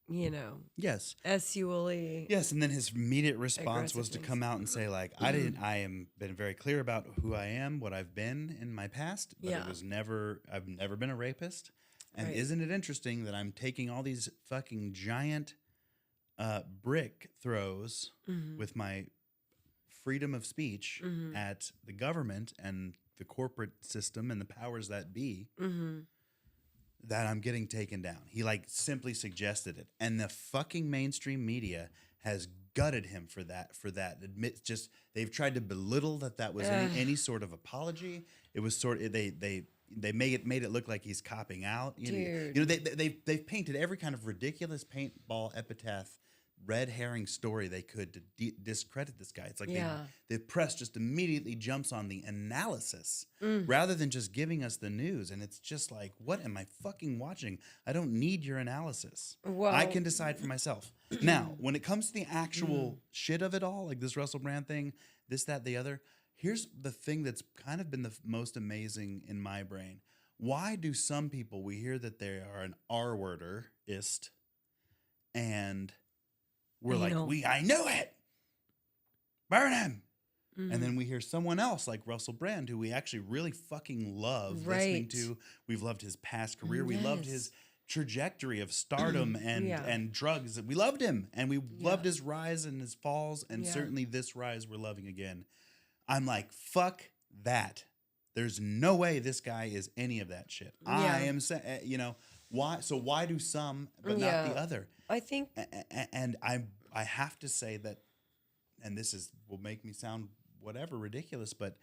Yes. SULE. Yes, and then his immediate response was to Aggressiveness. come out and say, like, I am been very clear about who I am, what I've been in my past, but Yeah. I've never been a rapist. And Right. isn't it interesting that I'm taking all these fucking giant brick throws with my freedom of speech at the government and the corporate system and the powers that be, that I'm getting taken down. He like simply suggested it. And the fucking mainstream media has gutted him for that. They've tried to belittle that was any sort of apology. It was they made it look like he's copping out. They've painted every kind of ridiculous paintball epitaph, red herring story they could to discredit this guy. It's like the press just immediately jumps on the analysis rather than just giving us the news. And it's just like, what am I fucking watching? I don't need your analysis. Well, I can decide for myself. Now, when it comes to the actual shit of it all, like this Russell Brand thing, this, that, the other, here's the thing that's kind of been the most amazing in my brain. Why do some people, we hear that they are an R-worderist, and we're like, I knew it. Burn him. And then we hear someone else like Russell Brand, who we actually really fucking love listening to. We've loved his past career. We loved his trajectory of stardom and drugs. We loved him. And we loved his rise and his falls. And certainly this rise we're loving again. I'm like, fuck that. There's no way this guy is any of that shit. I am saying, why? So why do some but not the other? I think, and I have to say that, and will make me sound whatever ridiculous, but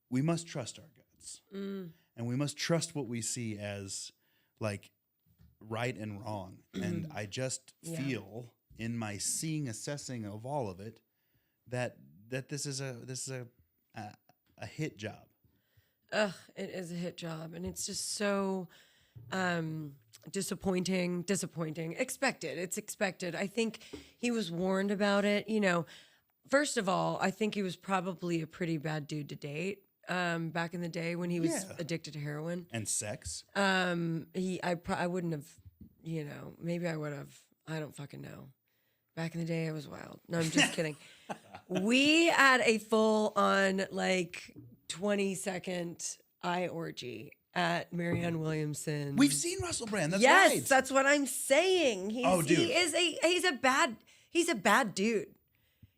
we must trust our guts, and we must trust what we see as like right and wrong. And I just feel in my assessing of all of it that this is a hit job. Ugh, it is a hit job, and it's just so disappointing. Expected. It's expected. I think he was warned about it. First of all, I think he was probably a pretty bad dude to date. Back in the day when he was addicted to heroin and sex. I wouldn't have, maybe I would have. I don't fucking know. Back in the day, I was wild. No, I'm just kidding. We had a full on 20-second eye orgy at Marianne Williamson. We've seen Russell Brand. That's yes, right. That's what I'm saying. Dude. He's a bad dude.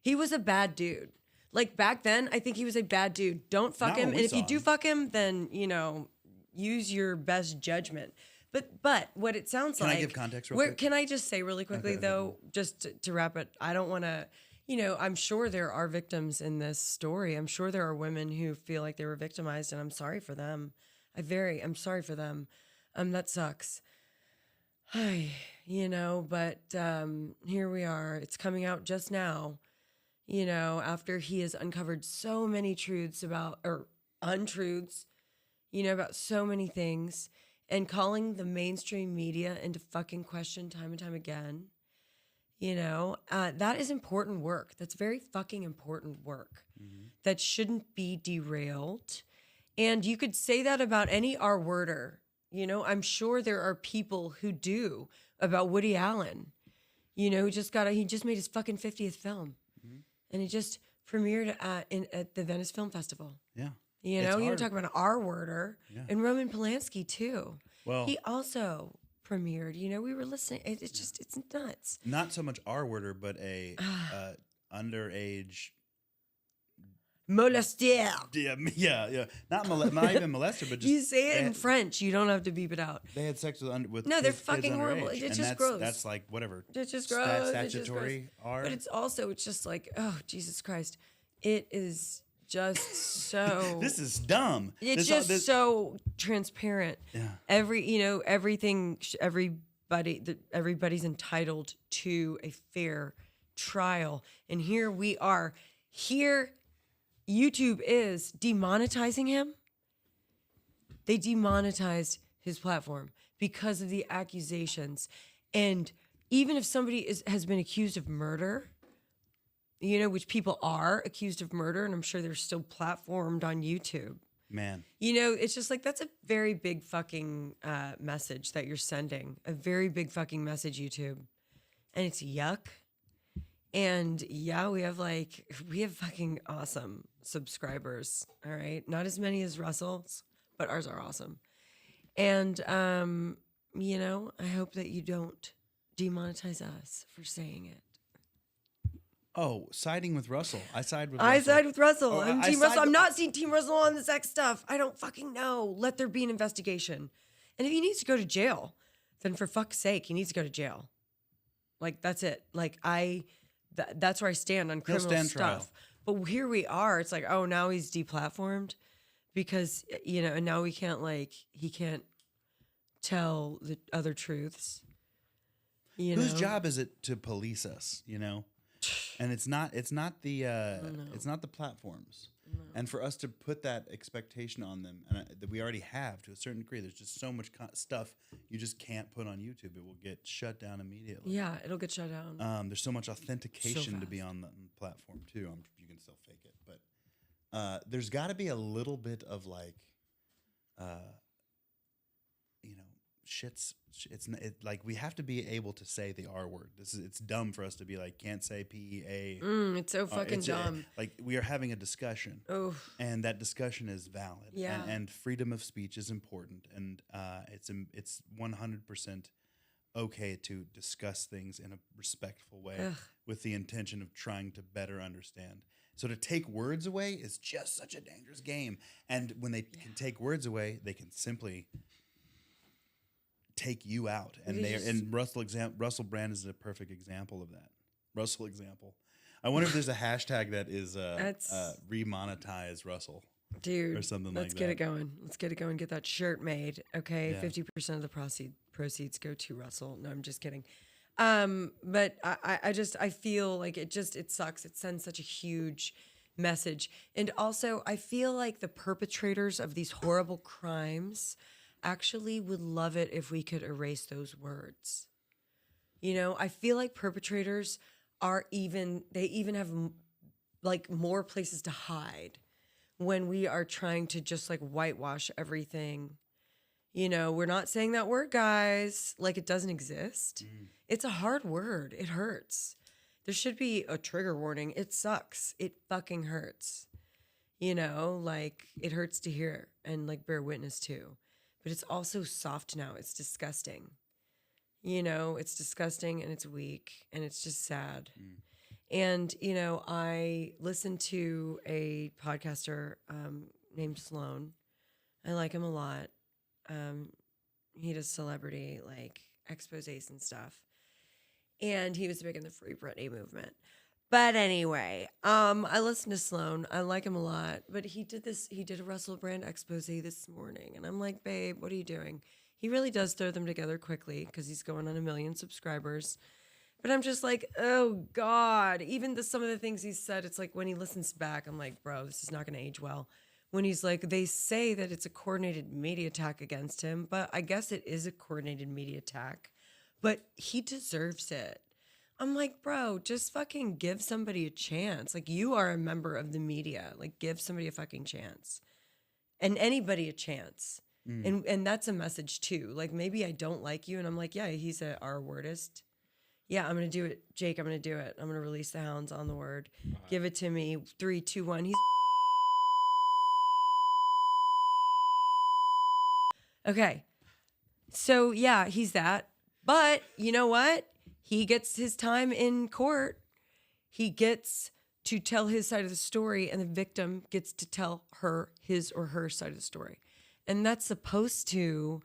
He was a bad dude. Like back then, I think he was a bad dude. Don't fuck him. And if you do fuck him, then, use your best judgment. But what it sounds like. Can I give context real quick? Can I just say really quickly, though, just to wrap it, I don't want to, I'm sure there are victims in this story. I'm sure there are women who feel like they were victimized, and I'm sorry for them. I'm sorry for them. That sucks. But here we are. It's coming out just now, after he has uncovered so many untruths, about so many things, and calling the mainstream media into fucking question time and time again. That is important work. That's very fucking important work that shouldn't be derailed. And you could say that about any R-worder. I'm sure there are people who do about Woody Allen, he just made his fucking 50th film. And he just premiered at the Venice Film Festival. Yeah. You talk about an R-worder. Yeah. And Roman Polanski too. Well, he also premiered. We were listening. It's nuts. Not so much R-worder, but a underage molesteur. Yeah. Not even molester, but just you say it in French. You don't have to beep it out. They had sex with no, they're fucking horrible. Underage, It's just gross. That's like whatever. It's just gross. Statutory R. But it's just like, oh Jesus Christ, it is just so. This is dumb. It's so transparent. Yeah. Everything. Everybody's entitled to a fair trial, and here we are. Here, YouTube is demonetizing him They demonetized his platform because of the accusations. And even if somebody has been accused of murder, you know, which people are accused of murder, and I'm sure they're still platformed on YouTube. Man. You know, it's just like, that's a very big fucking message that you're sending. A very big fucking message, YouTube. And it's yuck. And yeah, we have fucking awesome subscribers. All right. Not as many as Russell's, but ours are awesome. And, you know, I hope that you don't demonetize us for saying it. Oh, siding with Russell. I side with I Russell. side with Russell. Oh, I'm I Team side Russell. I'm with- not seeing Team Russell on the sex stuff. I don't fucking know. Let there be an investigation. And if he needs to go to jail, then for fuck's sake, he needs to go to jail. Like, that's it. Like, that's where I stand on He'll criminal stand stuff. trial. But here we are. It's like, oh, now he's deplatformed because, you know, and now he can't tell the other truths. You Whose know? job is it to police us, you know? And it's not the platforms. And for us to put that expectation on them, and that we already have to a certain degree, there's just so much stuff you just can't put on YouTube. It will get shut down immediately. Yeah, it'll get shut down. There's so much authentication to be fast. on the platform too. You can still fake it, but there's got to be a little bit of like, you know, like we have to be able to say the R word. It's dumb for us to be like, can't say PEA. It's so fucking dumb. Like, we are having a discussion, and that discussion is valid. Yeah. And freedom of speech is important, and it's 100% okay to discuss things in a respectful way with the intention of trying to better understand. So to take words away is just such a dangerous game. And when they can take words away, they can simply take you out. And Russell Brand is a perfect example of that. Russell example. I wonder if there's a hashtag that is remonetize Russell. Dude, or something let's like get that. it going. Let's get it going. Get that shirt made. Okay, Yeah. 50% of the proceeds go to Russell. No, I'm just kidding. But I feel like it sucks. It sends such a huge message, and also I feel like the perpetrators of these horrible crimes actually would love it if we could erase those words. You know, I feel like perpetrators they even have like more places to hide when we are trying to just like whitewash everything. You know, we're not saying that word, guys, like it doesn't exist. It's a hard word. It hurts. There should be a trigger warning. It sucks. It fucking hurts. You know, like it hurts to hear and like bear witness to. But it's also soft now. It's disgusting. You know, it's disgusting and it's weak and it's just sad. And, you know, I listened to a podcaster named Sloan. I like him a lot. He does celebrity, like, exposés and stuff. And he was big in the Free Britney movement. But anyway, I listened to Sloan. I like him a lot. But he did a Russell Brand expose this morning. And I'm like, babe, what are you doing? He really does throw them together quickly because he's going on 1 million subscribers. But I'm just like, oh, God. Even some of the things he said, it's like when he listens back, I'm like, bro, this is not going to age well. When he's like, they say that it's a coordinated media attack against him, but I guess it is a coordinated media attack. But he deserves it. I'm like, bro, just fucking give somebody a chance. Like, you are a member of the media. Like, give somebody a fucking chance. And anybody a chance. And that's a message, too. Like, maybe I don't like you, and I'm like, yeah, he's a R-wordist. Yeah, I'm going to do it. Jake, I'm going to do it. I'm going to release the hounds on the word. Give it to me. 3, 2, 1. He's okay. So, yeah, he's that. But you know what? He gets his time in court. He gets to tell his side of the story, and the victim gets to tell his or her side of the story. And that's supposed to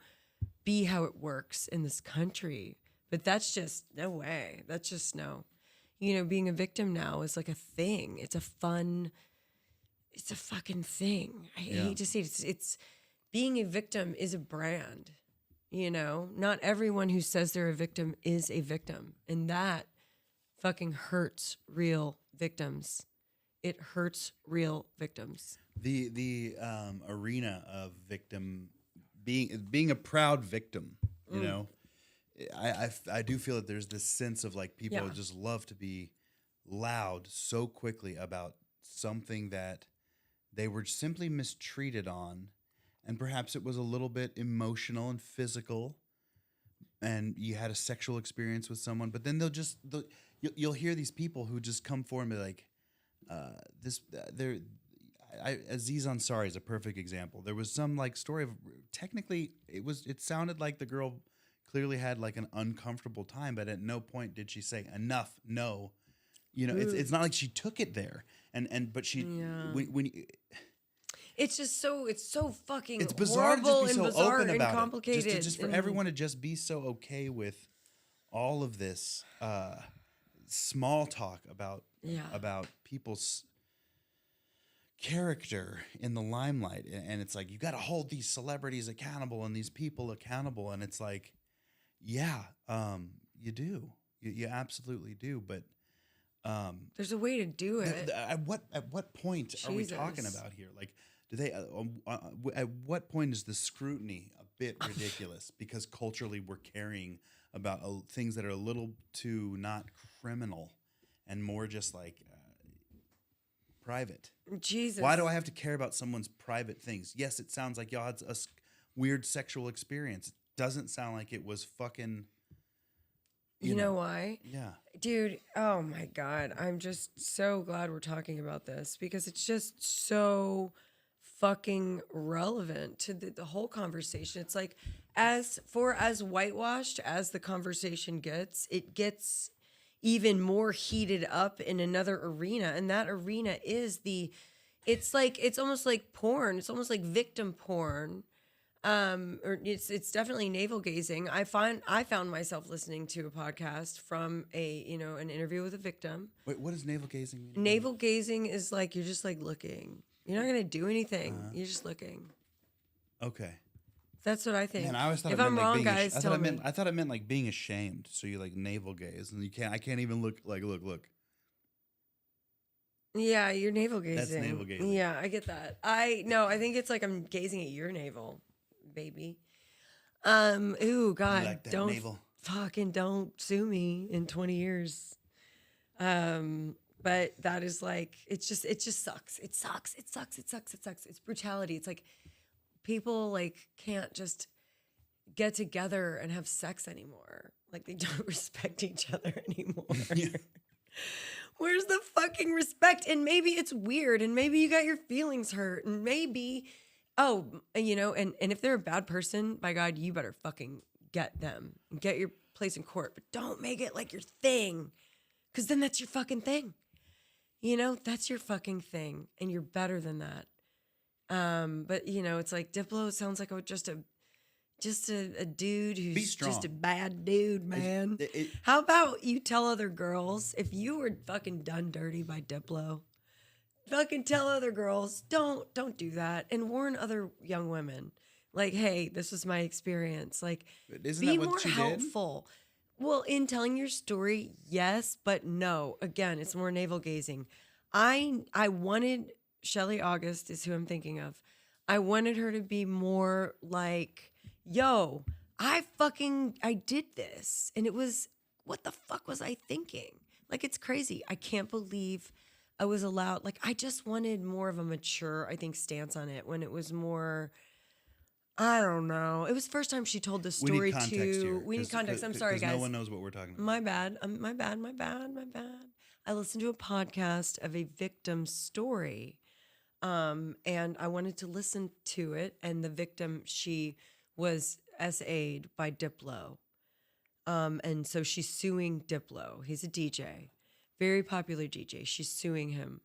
be how it works in this country. But that's just no way. That's just no. You know, being a victim now is like a thing. It's a fucking thing. I hate to say it. It's being a victim is a brand. You know, not everyone who says they're a victim is a victim. And that fucking hurts real victims. It hurts real victims. The arena of victim being a proud victim. You know, I do feel that there's this sense of like people just love to be loud so quickly about something that they were simply mistreated on, and perhaps it was a little bit emotional and physical, and you had a sexual experience with someone, but then you'll hear these people who just come forward and be like, Aziz Ansari is a perfect example. There was some like story of technically it sounded like the girl clearly had like an uncomfortable time, but at no point did she say enough. No, you know, it's not like she took it there, but she when it's just so fucking it's bizarre to just be and so bizarre open and about complicated. it. Just for everyone to just be so okay with all of this small talk about people's character in the limelight, and it's like you got to hold these celebrities accountable and these people accountable, and it's like, you do, you absolutely do, but there's a way to do it. At what point are we talking about here? Like, do they? At what point is the scrutiny a bit ridiculous because culturally we're caring about things that are a little too not criminal and more just like private? Jesus. Why do I have to care about someone's private things? Yes, it sounds like y'all had a weird sexual experience. It doesn't sound like it was fucking. You know why? Yeah. Dude, oh my God. I'm just so glad we're talking about this because it's just so fucking relevant to the whole conversation. It's like as whitewashed as the conversation gets, it gets even more heated up in another arena. And that arena is it's almost like porn. It's almost like victim porn. Or it's definitely navel gazing. I found myself listening to a podcast from an interview with a victim. Wait, what does navel gazing mean? Navel gazing is like you're just like looking. You're not gonna do anything. You're just looking. Okay. That's what I think. Man, I always thought if it meant I'm like wrong, being guys, tell me. I thought it meant like being ashamed. So you like navel gaze, and I can't even look. Look. Yeah, you're navel gazing. That's navel gazing. Yeah, I get that. I think it's like I'm gazing at your navel, baby. Ooh, God, like that don't navel? fucking don't sue me in 20 years. But that is like it just sucks. It sucks. It's brutality. It's like people like can't just get together and have sex anymore. Like they don't respect each other anymore. Where's the fucking respect? And maybe it's weird, and maybe you got your feelings hurt, and maybe, and if they're a bad person, by God, you better fucking get them and get your place in court, but don't make it like your thing, because then that's your fucking thing. That's your fucking thing, and you're better than that. But it's like Diplo sounds like just a dude who's just a bad dude, man. How about you tell other girls if you were fucking done dirty by Diplo, fucking tell other girls don't do that, and warn other young women like, hey, this was my experience. Like, Isn't be that what more she did? helpful. Well, in telling your story, yes, but no. Again, it's more navel gazing. I wanted Shelly August is who I'm thinking of. I wanted her to be more like, yo, I did this. And it was, what the fuck was I thinking? Like, it's crazy. I can't believe I was allowed. Like, I just wanted more of a mature, I think, stance on it when it was more, I don't know. It was the first time she told this story we need context here. We need context. I'm sorry, guys. No one knows what we're talking about. My bad. My bad. I listened to a podcast of a victim story. And I wanted to listen to it. And the victim, she was SA'd by Diplo. And so she's suing Diplo. He's a DJ, very popular DJ. She's suing him.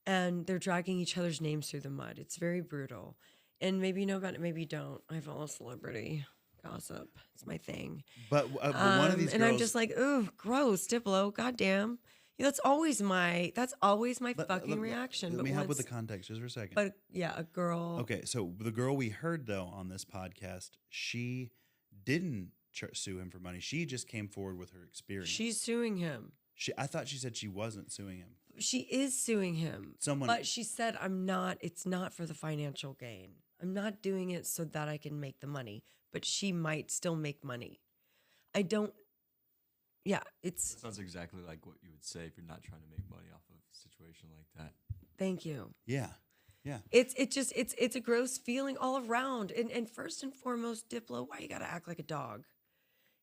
And they're dragging each other's names through the mud. It's very brutal. And maybe you know about it, maybe you don't. I follow celebrity gossip. It's my thing. But one of these and girls, I'm just like, ooh, gross, Diplo. Goddamn. That's always my fucking reaction. Let but me help with the context just for a second. But yeah, a girl. Okay, so the girl we heard though on this podcast, she didn't sue him for money. She just came forward with her experience. She's suing him. I thought she said she wasn't suing him. She is suing him. But she said, I'm not. It's not for the financial gain. I'm not doing it so that I can make the money, but she might still make money. I don't. Yeah, it's. That sounds exactly like what you would say if you're not trying to make money off of a situation like that. Thank you. Yeah. Yeah. It's a gross feeling all around. And first and foremost, Diplo, why you gotta act like a dog?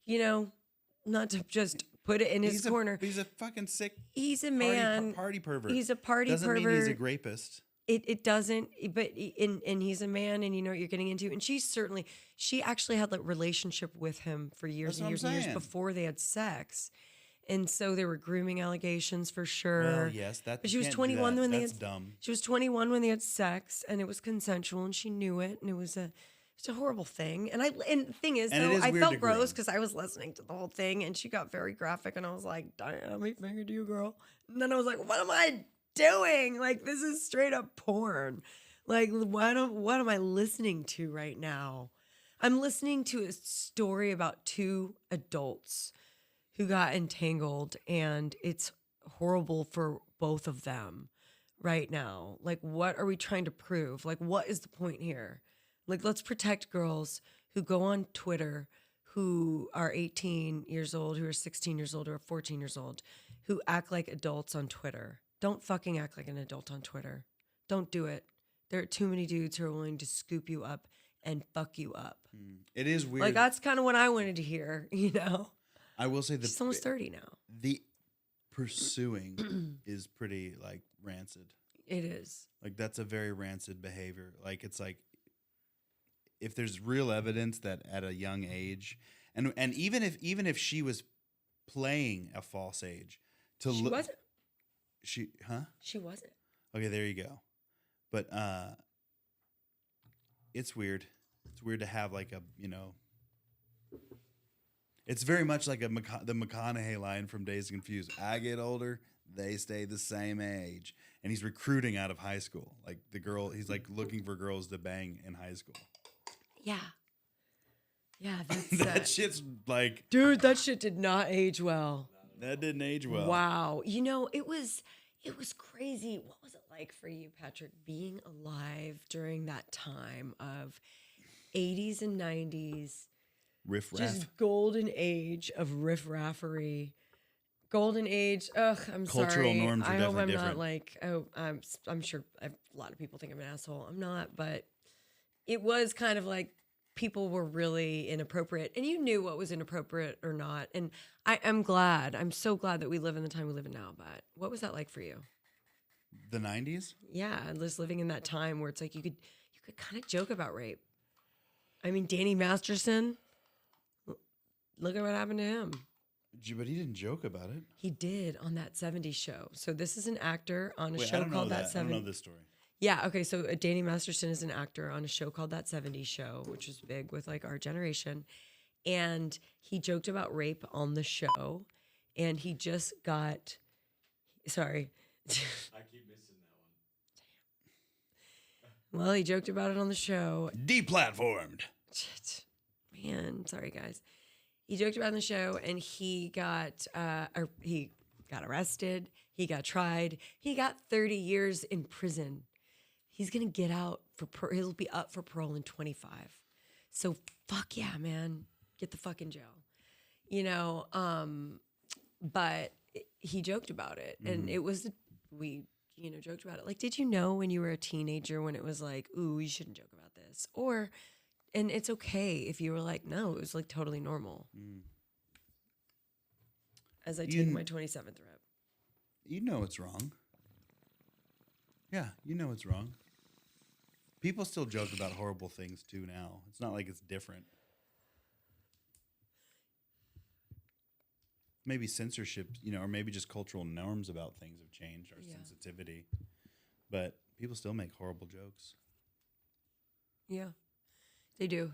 You know, not to just put it in his corner. He's a fucking sick. He's a man. Party pervert. He's a party Doesn't pervert. mean he's a rapist. It doesn't, but and he's a man, and you know what you're getting into. And she actually had a relationship with him for years That's and what years I'm and years saying. before they had sex. And so there were grooming allegations for sure. Well, yes, that. But she was you can't do 21 that. when they That's had. dumb. She was 21 when they had sex, and it was consensual, and she knew it, and it's a horrible thing. And the thing is, And it though, is I weird felt to groom. gross because I was listening to the whole thing, and she got very graphic, and I was like, "Damn, he fingered you, girl." And then I was like, "What am I doing? Like, this is straight up porn. Like, what am I listening to right now? I'm listening to a story about two adults who got entangled, and it's horrible for both of them right now. Like, what are we trying to prove? Like, what is the point here? Like, let's protect girls who go on Twitter, who are 18 years old, who are 16 years old, or 14 years old, who act like adults on Twitter. Don't fucking act like an adult on Twitter. Don't do it. There are too many dudes who are willing to scoop you up and fuck you up. It is weird. Like, that's kind of what I wanted to hear, you know? I will say She's almost 30 now. the pursuing is pretty like rancid. It is. Like that's a very rancid behavior. Like it's like if there's real evidence that at a young age, and even if she was playing a false age, She wasn't. She She wasn't. Okay, there you go. But it's weird. It's weird to have like a It's very much like the McConaughey line from Dazed and Confused. I get older, they stay the same age. And he's recruiting out of high school. Like he's like looking for girls to bang in high school. Yeah. Yeah, that's That shit's like, dude, that shit did not age well. that didn't age well. Wow. You know, it was crazy. What was it like for you, Patrick, being alive during that time of 80s and 90s? Riff raff. Just golden age of riff-raffery. Golden age. Ugh, I'm sorry. Cultural norms are I hope definitely I'm different. not like, I'm sure a lot of people think I'm an asshole. I'm not, but it was kind of like people were really inappropriate, and you knew what was inappropriate or not. And I'm so glad that we live in the time we live in now. But what was that like for you? The 90s? Yeah, just living in that time where it's like you could kind of joke about rape. I mean, Danny Masterson. Look at what happened to him. But he didn't joke about it. He did on that 70s show. So this is an actor on a Wait, show called That I don't 70s. know this story. Yeah, okay. So Danny Masterson is an actor on a show called That 70s Show, which is big with like our generation. And he joked about rape on the show. And he just got, sorry. I keep missing that one. Well, he joked about it on the show. Deplatformed. Shit. Man, sorry guys. He joked about it on the show, and he got arrested. He got tried. He got 30 years in prison. He's gonna get out he'll be up for parole in 25. So fuck yeah, man, get the fuck in jail. You know, but he joked about it, and it was we joked about it. Like, did you know when you were a teenager when it was like, ooh, you shouldn't joke about this, and it's okay if you were like, no, it was like totally normal. As I take my 27th rep. You know it's wrong. Yeah, you know it's wrong. People still joke about horrible things too now. It's not like it's different. Maybe censorship, or maybe just cultural norms about things have changed, our sensitivity. But people still make horrible jokes. Yeah, they do.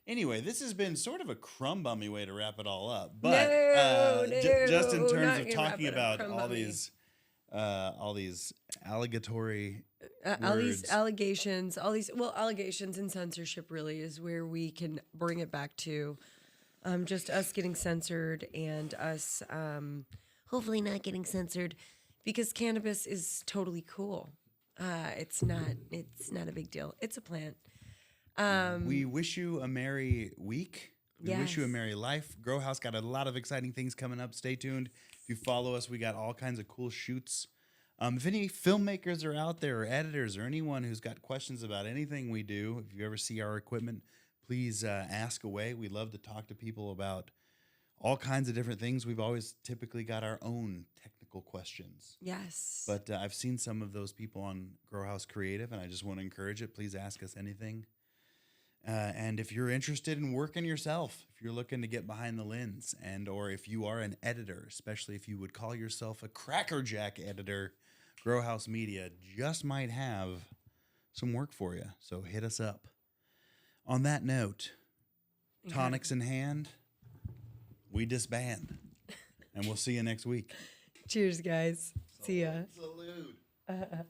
Anyway, this has been sort of a crumb-bummy way to wrap it all up. But No, just in not terms of gonna wrap talking it up about crumb-bummy. all these allegatory All these words. allegations, allegations and censorship really is where we can bring it back to just us getting censored and us hopefully not getting censored because cannabis is totally cool. It's not a big deal. It's a plant. We wish you a merry week. We wish you a Yes. merry life. Grow House got a lot of exciting things coming up. Stay tuned. If you follow us, we got all kinds of cool shoots. If any filmmakers are out there, or editors, or anyone who's got questions about anything we do, if you ever see our equipment, please ask away. We love to talk to people about all kinds of different things. We've always typically got our own technical questions. Yes. But I've seen some of those people on Grow House Creative, and I just want to encourage it. Please ask us anything. And if you're interested in working yourself, if you're looking to get behind the lens, and or if you are an editor, especially if you would call yourself a crackerjack editor, Grow House Media just might have some work for you. So hit us up. On that note, tonics in hand, we disband. And we'll see you next week. Cheers, guys. See ya. Salute.